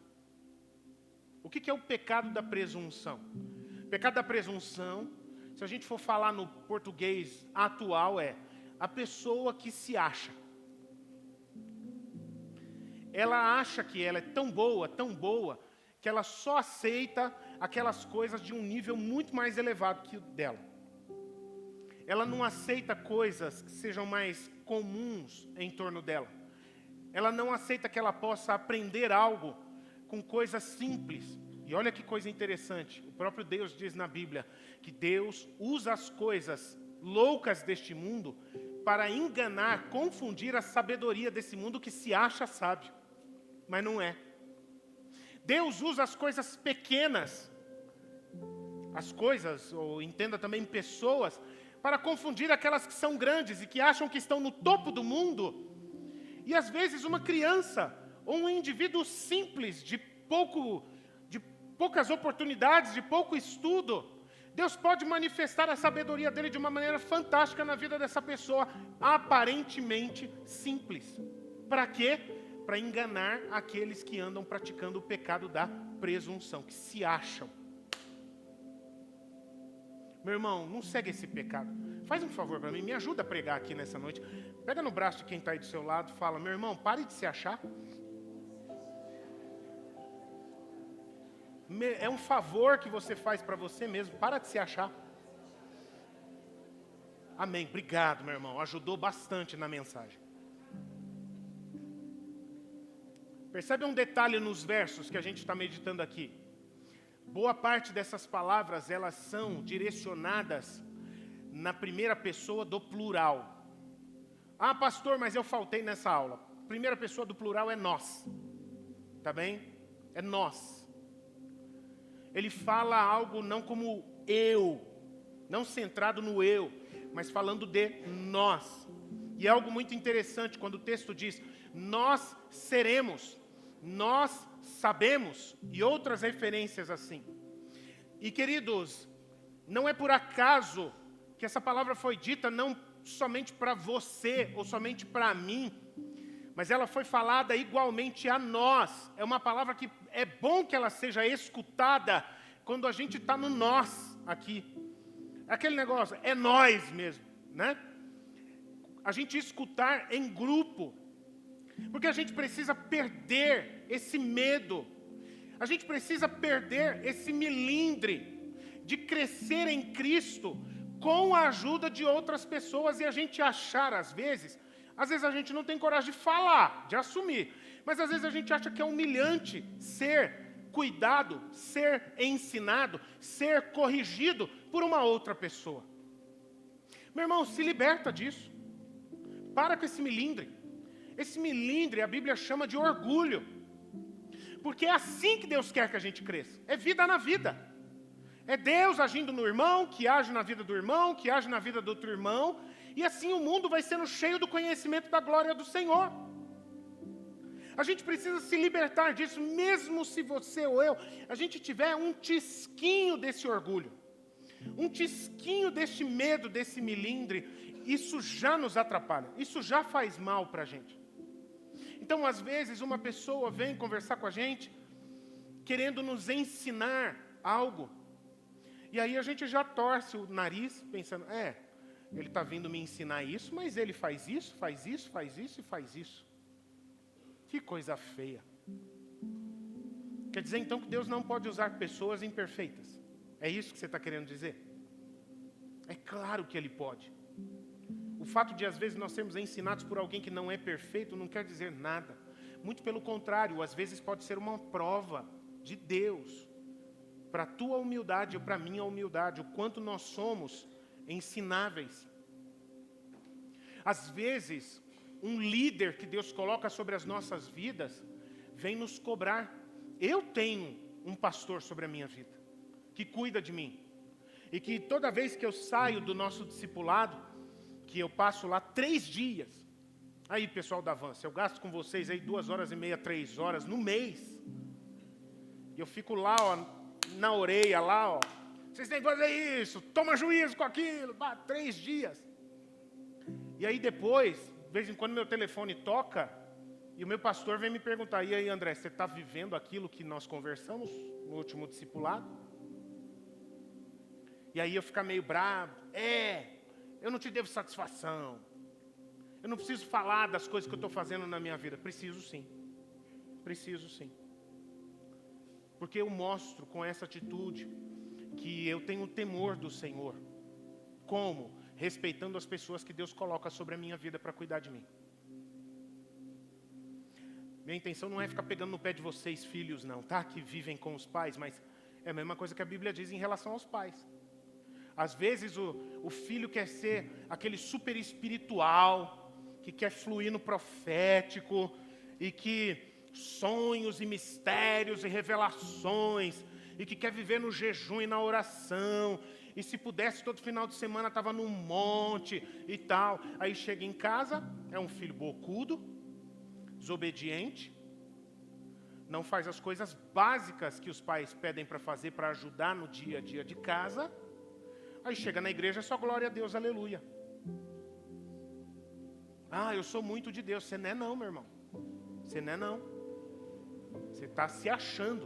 O que é o pecado da presunção? O pecado da presunção, se a gente for falar no português atual, é a pessoa que se acha. Ela acha que ela é tão boa, que ela só aceita aquelas coisas de um nível muito mais elevado que o dela. Ela não aceita coisas que sejam mais comuns em torno dela. Ela não aceita que ela possa aprender algo com coisas simples. E olha que coisa interessante, o próprio Deus diz na Bíblia que Deus usa as coisas loucas deste mundo para enganar, confundir a sabedoria desse mundo que se acha sábio, mas não é. Deus usa as coisas pequenas, as coisas, ou entenda também pessoas, para confundir aquelas que são grandes e que acham que estão no topo do mundo. E às vezes uma criança ou um indivíduo simples, de poucas oportunidades, de pouco estudo, Deus pode manifestar a sabedoria dele de uma maneira fantástica na vida dessa pessoa, aparentemente simples. Para quê? Para enganar aqueles que andam praticando o pecado da presunção, que se acham. Meu irmão, não segue esse pecado. Faz um favor para mim, me ajuda a pregar aqui nessa noite. Pega no braço de quem está aí do seu lado e fala: meu irmão, pare de se achar. É um favor que você faz para você mesmo, para de se achar. Amém, obrigado, meu irmão, ajudou bastante na mensagem. Percebe um detalhe nos versos que a gente está meditando aqui. Boa parte dessas palavras, elas são direcionadas na primeira pessoa do plural. Ah, pastor, mas eu faltei nessa aula. Primeira pessoa do plural é nós. Tá bem? É nós. Ele fala algo não como eu, não centrado no eu, mas falando de nós. E é algo muito interessante quando o texto diz: nós seremos, nós sabemos, e outras referências assim. E queridos, não é por acaso que essa palavra foi dita não somente para você ou somente para mim, mas ela foi falada igualmente a nós. É uma palavra que é bom que ela seja escutada quando a gente está no nós aqui. Aquele negócio, é nós mesmo, né? A gente escutar em grupo. Porque a gente precisa perder esse medo. A gente precisa perder esse milindre de crescer em Cristo com a ajuda de outras pessoas. E a gente achar, às vezes a gente não tem coragem de falar, de assumir. Mas às vezes a gente acha que é humilhante ser cuidado, ser ensinado, ser corrigido por uma outra pessoa. Meu irmão, se liberta disso. Para com esse milindre. Esse milindre a Bíblia chama de orgulho. Porque é assim que Deus quer que a gente cresça. É vida na vida. É Deus agindo no irmão, que age na vida do irmão, que age na vida do outro irmão. E assim o mundo vai sendo cheio do conhecimento da glória do Senhor. A gente precisa se libertar disso, mesmo se você ou eu, a gente tiver um tisquinho desse orgulho. Um tisquinho desse medo, desse milindre, isso já nos atrapalha. Isso já faz mal para a gente. Então, às vezes, uma pessoa vem conversar com a gente, querendo nos ensinar algo. E aí a gente já torce o nariz, pensando, ele está vindo me ensinar isso, mas ele faz isso, faz isso, faz isso e faz isso. Que coisa feia. Quer dizer, então, que Deus não pode usar pessoas imperfeitas? É isso que você está querendo dizer? É claro que Ele pode. O fato de, às vezes, nós sermos ensinados por alguém que não é perfeito não quer dizer nada. Muito pelo contrário, às vezes pode ser uma prova de Deus para a tua humildade ou para a minha humildade, o quanto nós somos ensináveis. Às vezes, um líder que Deus coloca sobre as nossas vidas vem nos cobrar. Eu tenho um pastor sobre a minha vida, que cuida de mim. E que toda vez que eu saio do nosso discipulado, que eu passo lá 3 dias. Aí, pessoal da Avance, eu gasto com vocês aí 2h30, 3 horas no mês. E eu fico lá, na orelha, lá, vocês têm que fazer isso, toma juízo com aquilo, 3 dias. E aí depois, vez em quando meu telefone toca e o meu pastor vem me perguntar: e aí, André, você está vivendo aquilo que nós conversamos no último discipulado? E aí eu ficar meio bravo. Eu não te devo satisfação. Eu não preciso falar das coisas que eu estou fazendo na minha vida. Preciso sim. Preciso sim. Porque eu mostro com essa atitude que eu tenho temor do Senhor. Como? Respeitando as pessoas que Deus coloca sobre a minha vida para cuidar de mim. Minha intenção não é ficar pegando no pé de vocês, filhos, não, tá? Que vivem com os pais, mas é a mesma coisa que a Bíblia diz em relação aos pais. Às vezes o filho quer ser aquele super espiritual, que quer fluir no profético, e que sonhos e mistérios e revelações, e que quer viver no jejum e na oração, e se pudesse todo final de semana estava num monte e tal. Aí chega em casa, é um filho bocudo, desobediente, não faz as coisas básicas que os pais pedem para fazer para ajudar no dia a dia de casa. Aí chega na igreja, é só glória a Deus, aleluia. Eu sou muito de Deus. Você não é não, meu irmão. Você não é não. Você está se achando.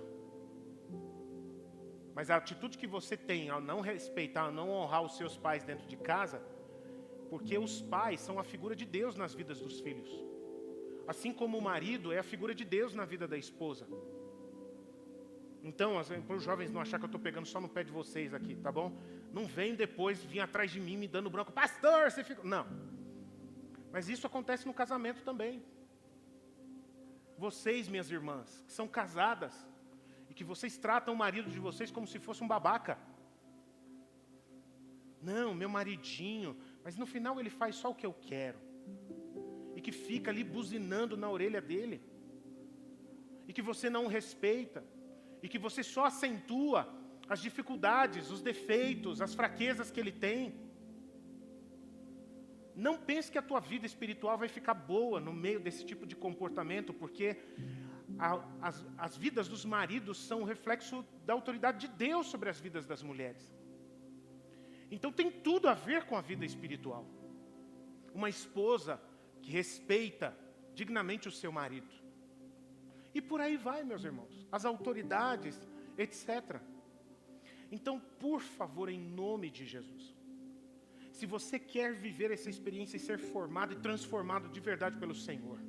Mas a atitude que você tem ao não respeitar, ao não honrar os seus pais dentro de casa, porque os pais são a figura de Deus nas vidas dos filhos. Assim como o marido é a figura de Deus na vida da esposa. Então, para os jovens não achar que eu estou pegando só no pé de vocês aqui, tá bom? Não vem depois vir atrás de mim me dando bronca. Pastor, você fica... Não. Mas isso acontece no casamento também. Vocês, minhas irmãs, que são casadas, e que vocês tratam o marido de vocês como se fosse um babaca. Não, meu maridinho, mas no final ele faz só o que eu quero. E que fica ali buzinando na orelha dele. E que você não o respeita. E que você só acentua as dificuldades, os defeitos, as fraquezas que ele tem. Não pense que a tua vida espiritual vai ficar boa no meio desse tipo de comportamento, porque as vidas dos maridos são um reflexo da autoridade de Deus sobre as vidas das mulheres. Então tem tudo a ver com a vida espiritual. Uma esposa que respeita dignamente o seu marido. E por aí vai, meus irmãos. As autoridades, etc. Então, por favor, em nome de Jesus, se você quer viver essa experiência e ser formado e transformado de verdade pelo Senhor,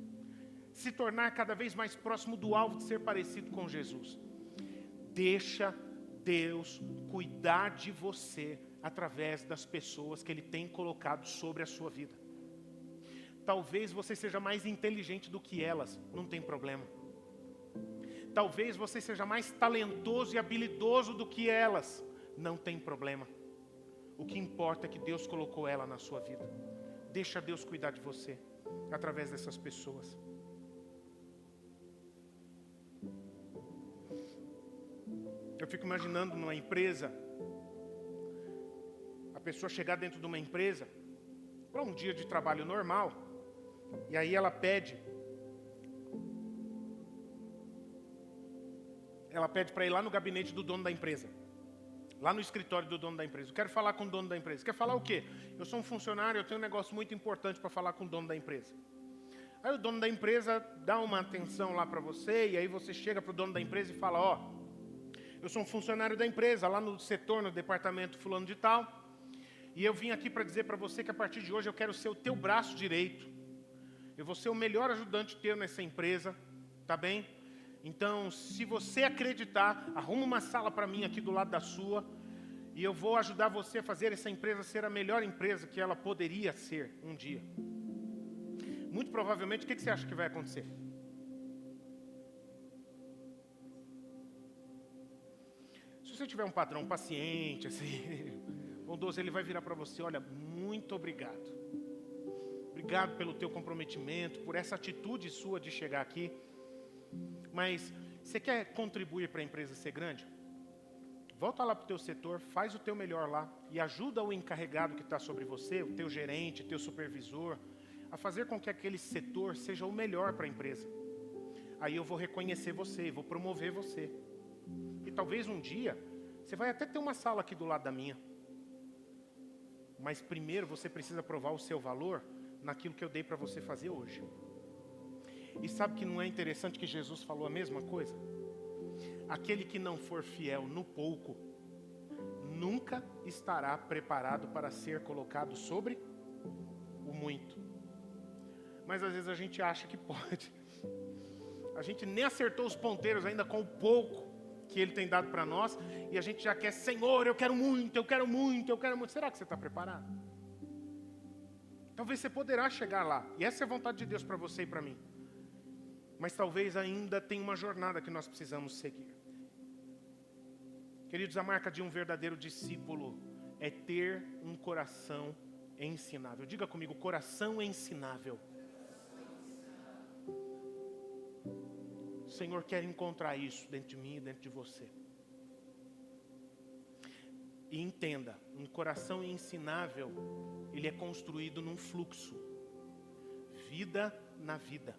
se tornar cada vez mais próximo do alvo de ser parecido com Jesus, deixa Deus cuidar de você através das pessoas que Ele tem colocado sobre a sua vida. Talvez você seja mais inteligente do que elas, não tem problema. Talvez você seja mais talentoso e habilidoso do que elas, não tem problema. O que importa é que Deus colocou ela na sua vida. Deixa Deus cuidar de você através dessas pessoas. Eu fico imaginando numa empresa, a pessoa chegar dentro de uma empresa para um dia de trabalho normal, e aí ela pede para ir lá no gabinete do dono da empresa, lá no escritório do dono da empresa. Eu quero falar com o dono da empresa. Quer falar o quê? Eu sou um funcionário, eu tenho um negócio muito importante para falar com o dono da empresa. Aí o dono da empresa dá uma atenção lá para você, e aí você chega para o dono da empresa e fala: eu sou um funcionário da empresa, lá no setor, no departamento fulano de tal, e eu vim aqui para dizer para você que a partir de hoje eu quero ser o teu braço direito. Eu vou ser o melhor ajudante teu nessa empresa, tá bem? Então, se você acreditar, arruma uma sala para mim aqui do lado da sua, e eu vou ajudar você a fazer essa empresa ser a melhor empresa que ela poderia ser um dia. Muito provavelmente, o que você acha que vai acontecer? Se você tiver um patrão paciente, assim, bondoso, ele vai virar para você: olha, muito obrigado. Obrigado pelo teu comprometimento, por essa atitude sua de chegar aqui. Mas você quer contribuir para a empresa ser grande? Volta lá para o teu setor, faz o teu melhor lá e ajuda o encarregado que está sobre você, o teu gerente, o teu supervisor, a fazer com que aquele setor seja o melhor para a empresa. Aí eu vou reconhecer você, vou promover você. E talvez um dia, você vai até ter uma sala aqui do lado da minha. Mas primeiro você precisa provar o seu valor naquilo que eu dei para você fazer hoje. E sabe que não é interessante que Jesus falou a mesma coisa? Aquele que não for fiel no pouco, nunca estará preparado para ser colocado sobre o muito. Mas às vezes a gente acha que pode. A gente nem acertou os ponteiros ainda com o pouco que Ele tem dado para nós, e a gente já quer, Senhor, eu quero muito, eu quero muito, eu quero muito. Será que você está preparado? Talvez você poderá chegar lá, e essa é a vontade de Deus para você e para mim. Mas talvez ainda tenha uma jornada que nós precisamos seguir. Queridos, a marca de um verdadeiro discípulo é ter um coração ensinável. Diga comigo, coração ensinável. O Senhor quer encontrar isso dentro de mim e dentro de você. E entenda, um coração ensinável, ele é construído num fluxo. Vida na vida.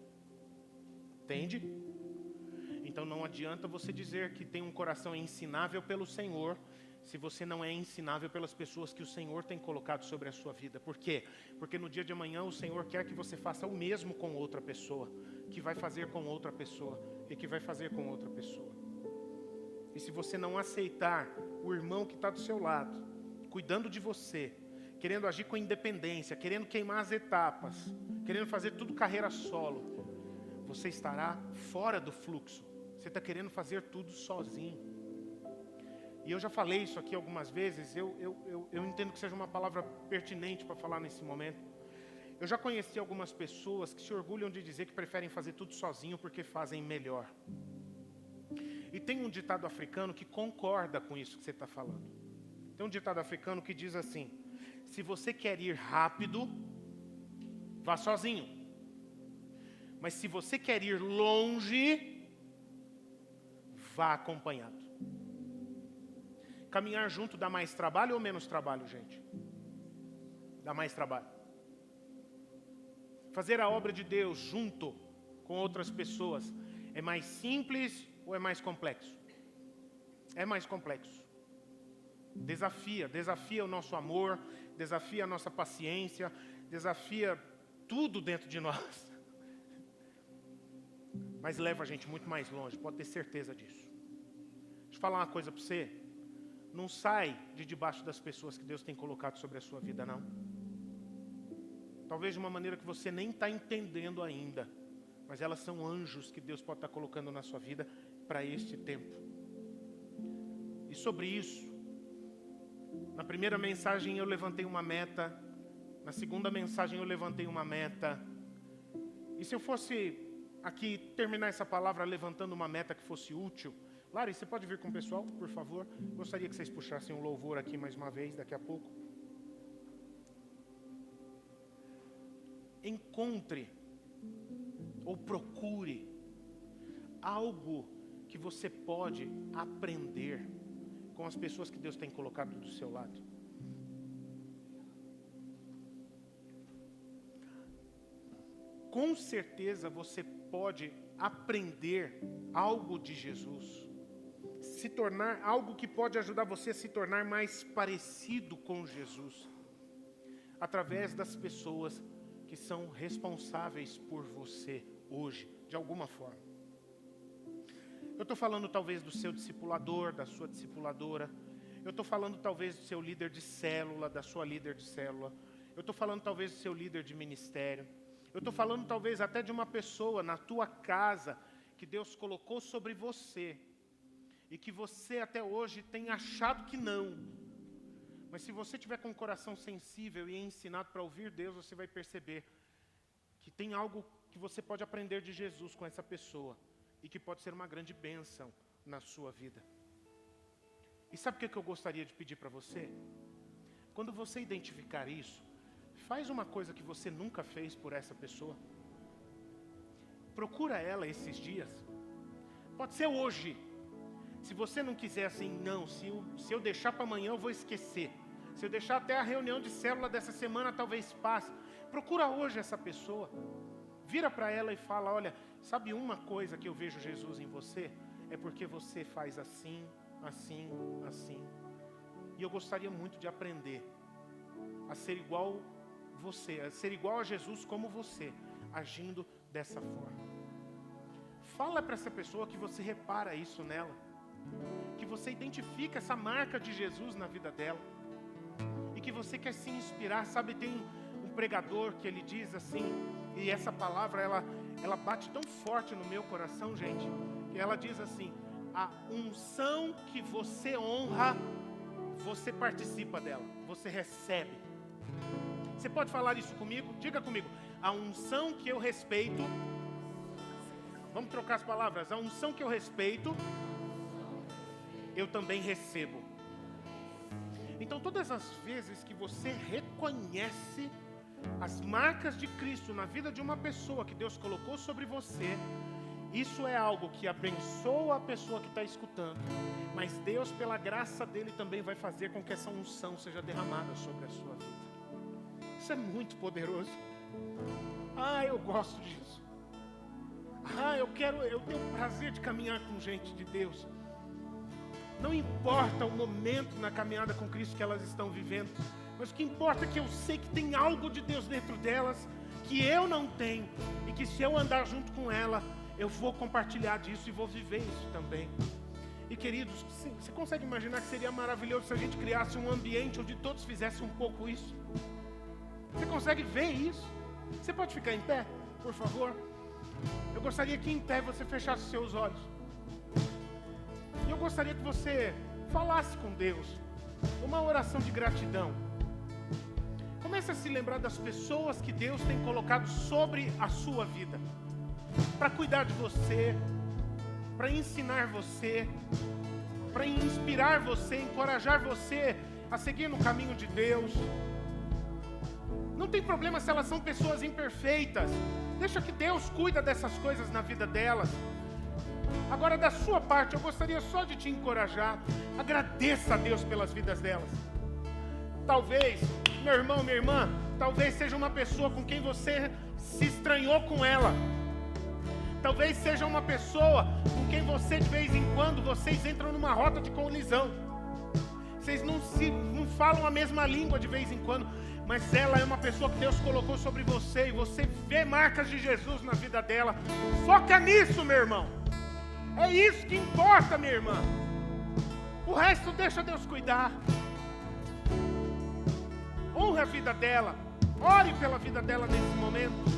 Entende? Então não adianta você dizer que tem um coração ensinável pelo Senhor, se você não é ensinável pelas pessoas que o Senhor tem colocado sobre a sua vida. Por quê? Porque no dia de amanhã o Senhor quer que você faça o mesmo com outra pessoa, que vai fazer com outra pessoa, e que vai fazer com outra pessoa. E se você não aceitar o irmão que está do seu lado, cuidando de você, querendo agir com independência, querendo queimar as etapas, querendo fazer tudo carreira solo, você estará fora do fluxo. Você está querendo fazer tudo sozinho. E eu já falei isso aqui algumas vezes, eu entendo que seja uma palavra pertinente para falar nesse momento. Eu já conheci algumas pessoas que se orgulham de dizer que preferem fazer tudo sozinho porque fazem melhor. E tem um ditado africano que concorda com isso que você está falando. Tem um ditado africano que diz assim: se você quer ir rápido, vá sozinho. Mas se você quer ir longe, vá acompanhado. Caminhar junto dá mais trabalho ou menos trabalho, gente? Dá mais trabalho. Fazer a obra de Deus junto com outras pessoas é mais simples ou é mais complexo? É mais complexo. Desafia o nosso amor, desafia a nossa paciência, desafia tudo dentro de nós. Mas leva a gente muito mais longe, pode ter certeza disso. Deixa eu falar uma coisa para você. Não sai de debaixo das pessoas que Deus tem colocado sobre a sua vida, não. Talvez de uma maneira que você nem está entendendo ainda. Mas elas são anjos que Deus pode estar colocando na sua vida para este tempo. E sobre isso, na primeira mensagem eu levantei uma meta. Na segunda mensagem eu levantei uma meta. E se eu fosse aqui terminar essa palavra levantando uma meta que fosse útil... Lari, você pode vir com o pessoal, por favor? Gostaria que vocês puxassem um louvor aqui mais uma vez, daqui a pouco. Encontre ou procure algo que você pode aprender com as pessoas que Deus tem colocado do seu lado. Com certeza você pode aprender algo de Jesus. Se tornar algo que pode ajudar você a se tornar mais parecido com Jesus, através das pessoas que são responsáveis por você hoje, de alguma forma. Eu estou falando talvez do seu discipulador, da sua discipuladora. Eu estou falando talvez do seu líder de célula, da sua líder de célula. Eu estou falando talvez do seu líder de ministério. Eu estou falando talvez até de uma pessoa na tua casa que Deus colocou sobre você e que você até hoje tem achado que não. Mas se você tiver com o coração sensível e ensinado para ouvir Deus, você vai perceber que tem algo que você pode aprender de Jesus com essa pessoa e que pode ser uma grande bênção na sua vida. E sabe o que eu gostaria de pedir para você? Quando você identificar isso, faz uma coisa que você nunca fez por essa pessoa. Procura ela esses dias. Pode ser hoje. Se você não quiser assim, não, se eu deixar para amanhã eu vou esquecer. Se eu deixar até a reunião de célula dessa semana talvez passe. Procura hoje essa pessoa. Vira para ela e fala, olha, sabe uma coisa que eu vejo Jesus em você? É porque você faz assim, assim, assim. E eu gostaria muito de aprender a ser igual você, a ser igual a Jesus como você, agindo dessa forma. Fala para essa pessoa que você repara isso nela, que você identifica essa marca de Jesus na vida dela, e que você quer se inspirar. Sabe, tem um pregador que ele diz assim, e essa palavra ela bate tão forte no meu coração, gente, que ela diz assim: a unção que você honra, você participa dela, você recebe. Você pode falar isso comigo? Diga comigo: a unção que eu respeito. Vamos trocar as palavras. A unção que eu respeito, eu também recebo. Então, todas as vezes que você reconhece as marcas de Cristo na vida de uma pessoa que Deus colocou sobre você, isso é algo que abençoa a pessoa que está escutando, mas Deus, pela graça dele, também vai fazer com que essa unção seja derramada sobre a sua vida. Isso é muito poderoso. Eu gosto disso. Eu tenho prazer de caminhar com gente de Deus. Não importa o momento na caminhada com Cristo que elas estão vivendo, mas o que importa é que eu sei que tem algo de Deus dentro delas que eu não tenho, e que se eu andar junto com ela, eu vou compartilhar disso e vou viver isso também. E queridos, você consegue imaginar que seria maravilhoso se a gente criasse um ambiente onde todos fizessem um pouco isso? Você consegue ver isso? Você pode ficar em pé, por favor? Eu gostaria que em pé você fechasse seus olhos. E eu gostaria que você falasse com Deus uma oração de gratidão. Comece a se lembrar das pessoas que Deus tem colocado sobre a sua vida, para cuidar de você, para ensinar você, para inspirar você, encorajar você a seguir no caminho de Deus. Não tem problema se elas são pessoas imperfeitas. Deixa que Deus cuida dessas coisas na vida delas. Agora, da sua parte, eu gostaria só de te encorajar. Agradeça a Deus pelas vidas delas. Talvez, meu irmão, minha irmã, talvez seja uma pessoa com quem você se estranhou com ela. Talvez seja uma pessoa com quem você, de vez em quando, vocês entram numa rota de colisão. Vocês não falam a mesma língua de vez em quando, mas ela é uma pessoa que Deus colocou sobre você, e você vê marcas de Jesus na vida dela. Foca nisso, meu irmão. É isso que importa, minha irmã. O resto deixa Deus cuidar. Honre a vida dela. Ore pela vida dela nesse momento.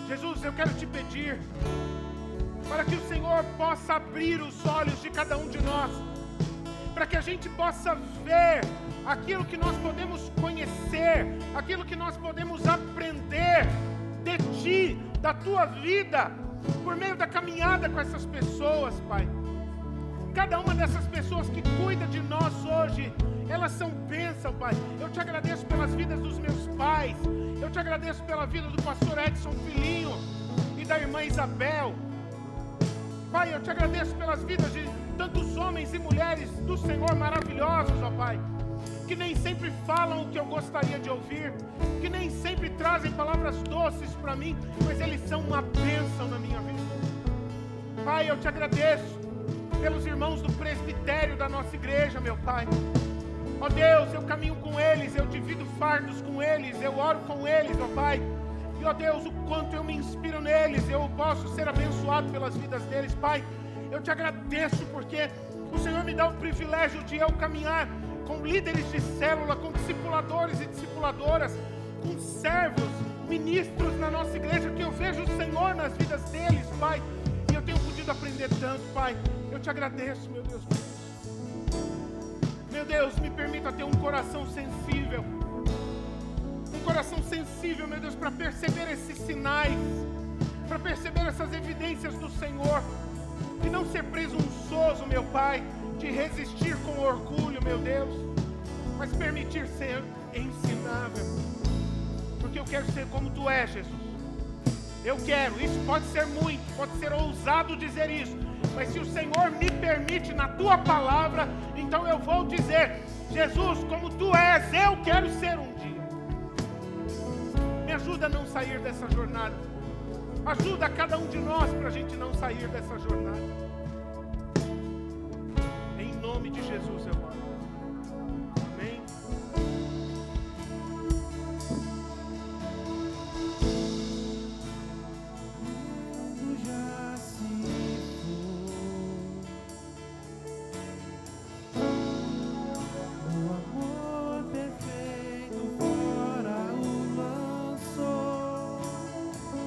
Jesus, eu quero te pedir para que o Senhor possa abrir os olhos de cada um de nós, para que a gente possa ver aquilo que nós podemos conhecer, aquilo que nós podemos aprender de Ti, da Tua vida, por meio da caminhada com essas pessoas, Pai. Cada uma dessas pessoas que cuida de nós hoje, elas são bênção, Pai. Eu te agradeço pelas vidas dos meus pais. Eu te agradeço pela vida do pastor Edson Filhinho e da irmã Isabel. Pai, eu te agradeço pelas vidas de tantos homens e mulheres do Senhor maravilhosos, ó Pai, que nem sempre falam o que eu gostaria de ouvir, que nem sempre trazem palavras doces para mim, mas eles são uma bênção na minha vida. Pai, eu te agradeço pelos irmãos do presbitério da nossa igreja, meu Pai. Ó Deus, eu caminho com eles, eu divido fardos com eles, eu oro com eles, ó Pai. E ó Deus, o quanto eu me inspiro neles, eu posso ser abençoado pelas vidas deles, Pai. Eu te agradeço porque o Senhor me dá o privilégio de eu caminhar com líderes de célula, com discipuladores e discipuladoras, com servos, ministros na nossa igreja, que eu vejo o Senhor nas vidas deles, Pai. E eu tenho podido aprender tanto, Pai. Eu te agradeço, meu Deus. Meu Deus, me permita ter um coração sensível. Um coração sensível, meu Deus, para perceber esses sinais, para perceber essas evidências do Senhor. E não ser presunçoso, meu Pai, de resistir com orgulho, meu Deus, mas permitir ser ensinável. Porque eu quero ser como Tu és, Jesus. Eu quero, isso pode ser muito, pode ser ousado dizer isso, mas se o Senhor me permite na Tua palavra, então eu vou dizer: Jesus, como Tu és, eu quero ser um dia. Me ajuda a não sair dessa jornada. Ajuda a cada um de nós para a gente não sair dessa jornada. Em nome de Jesus eu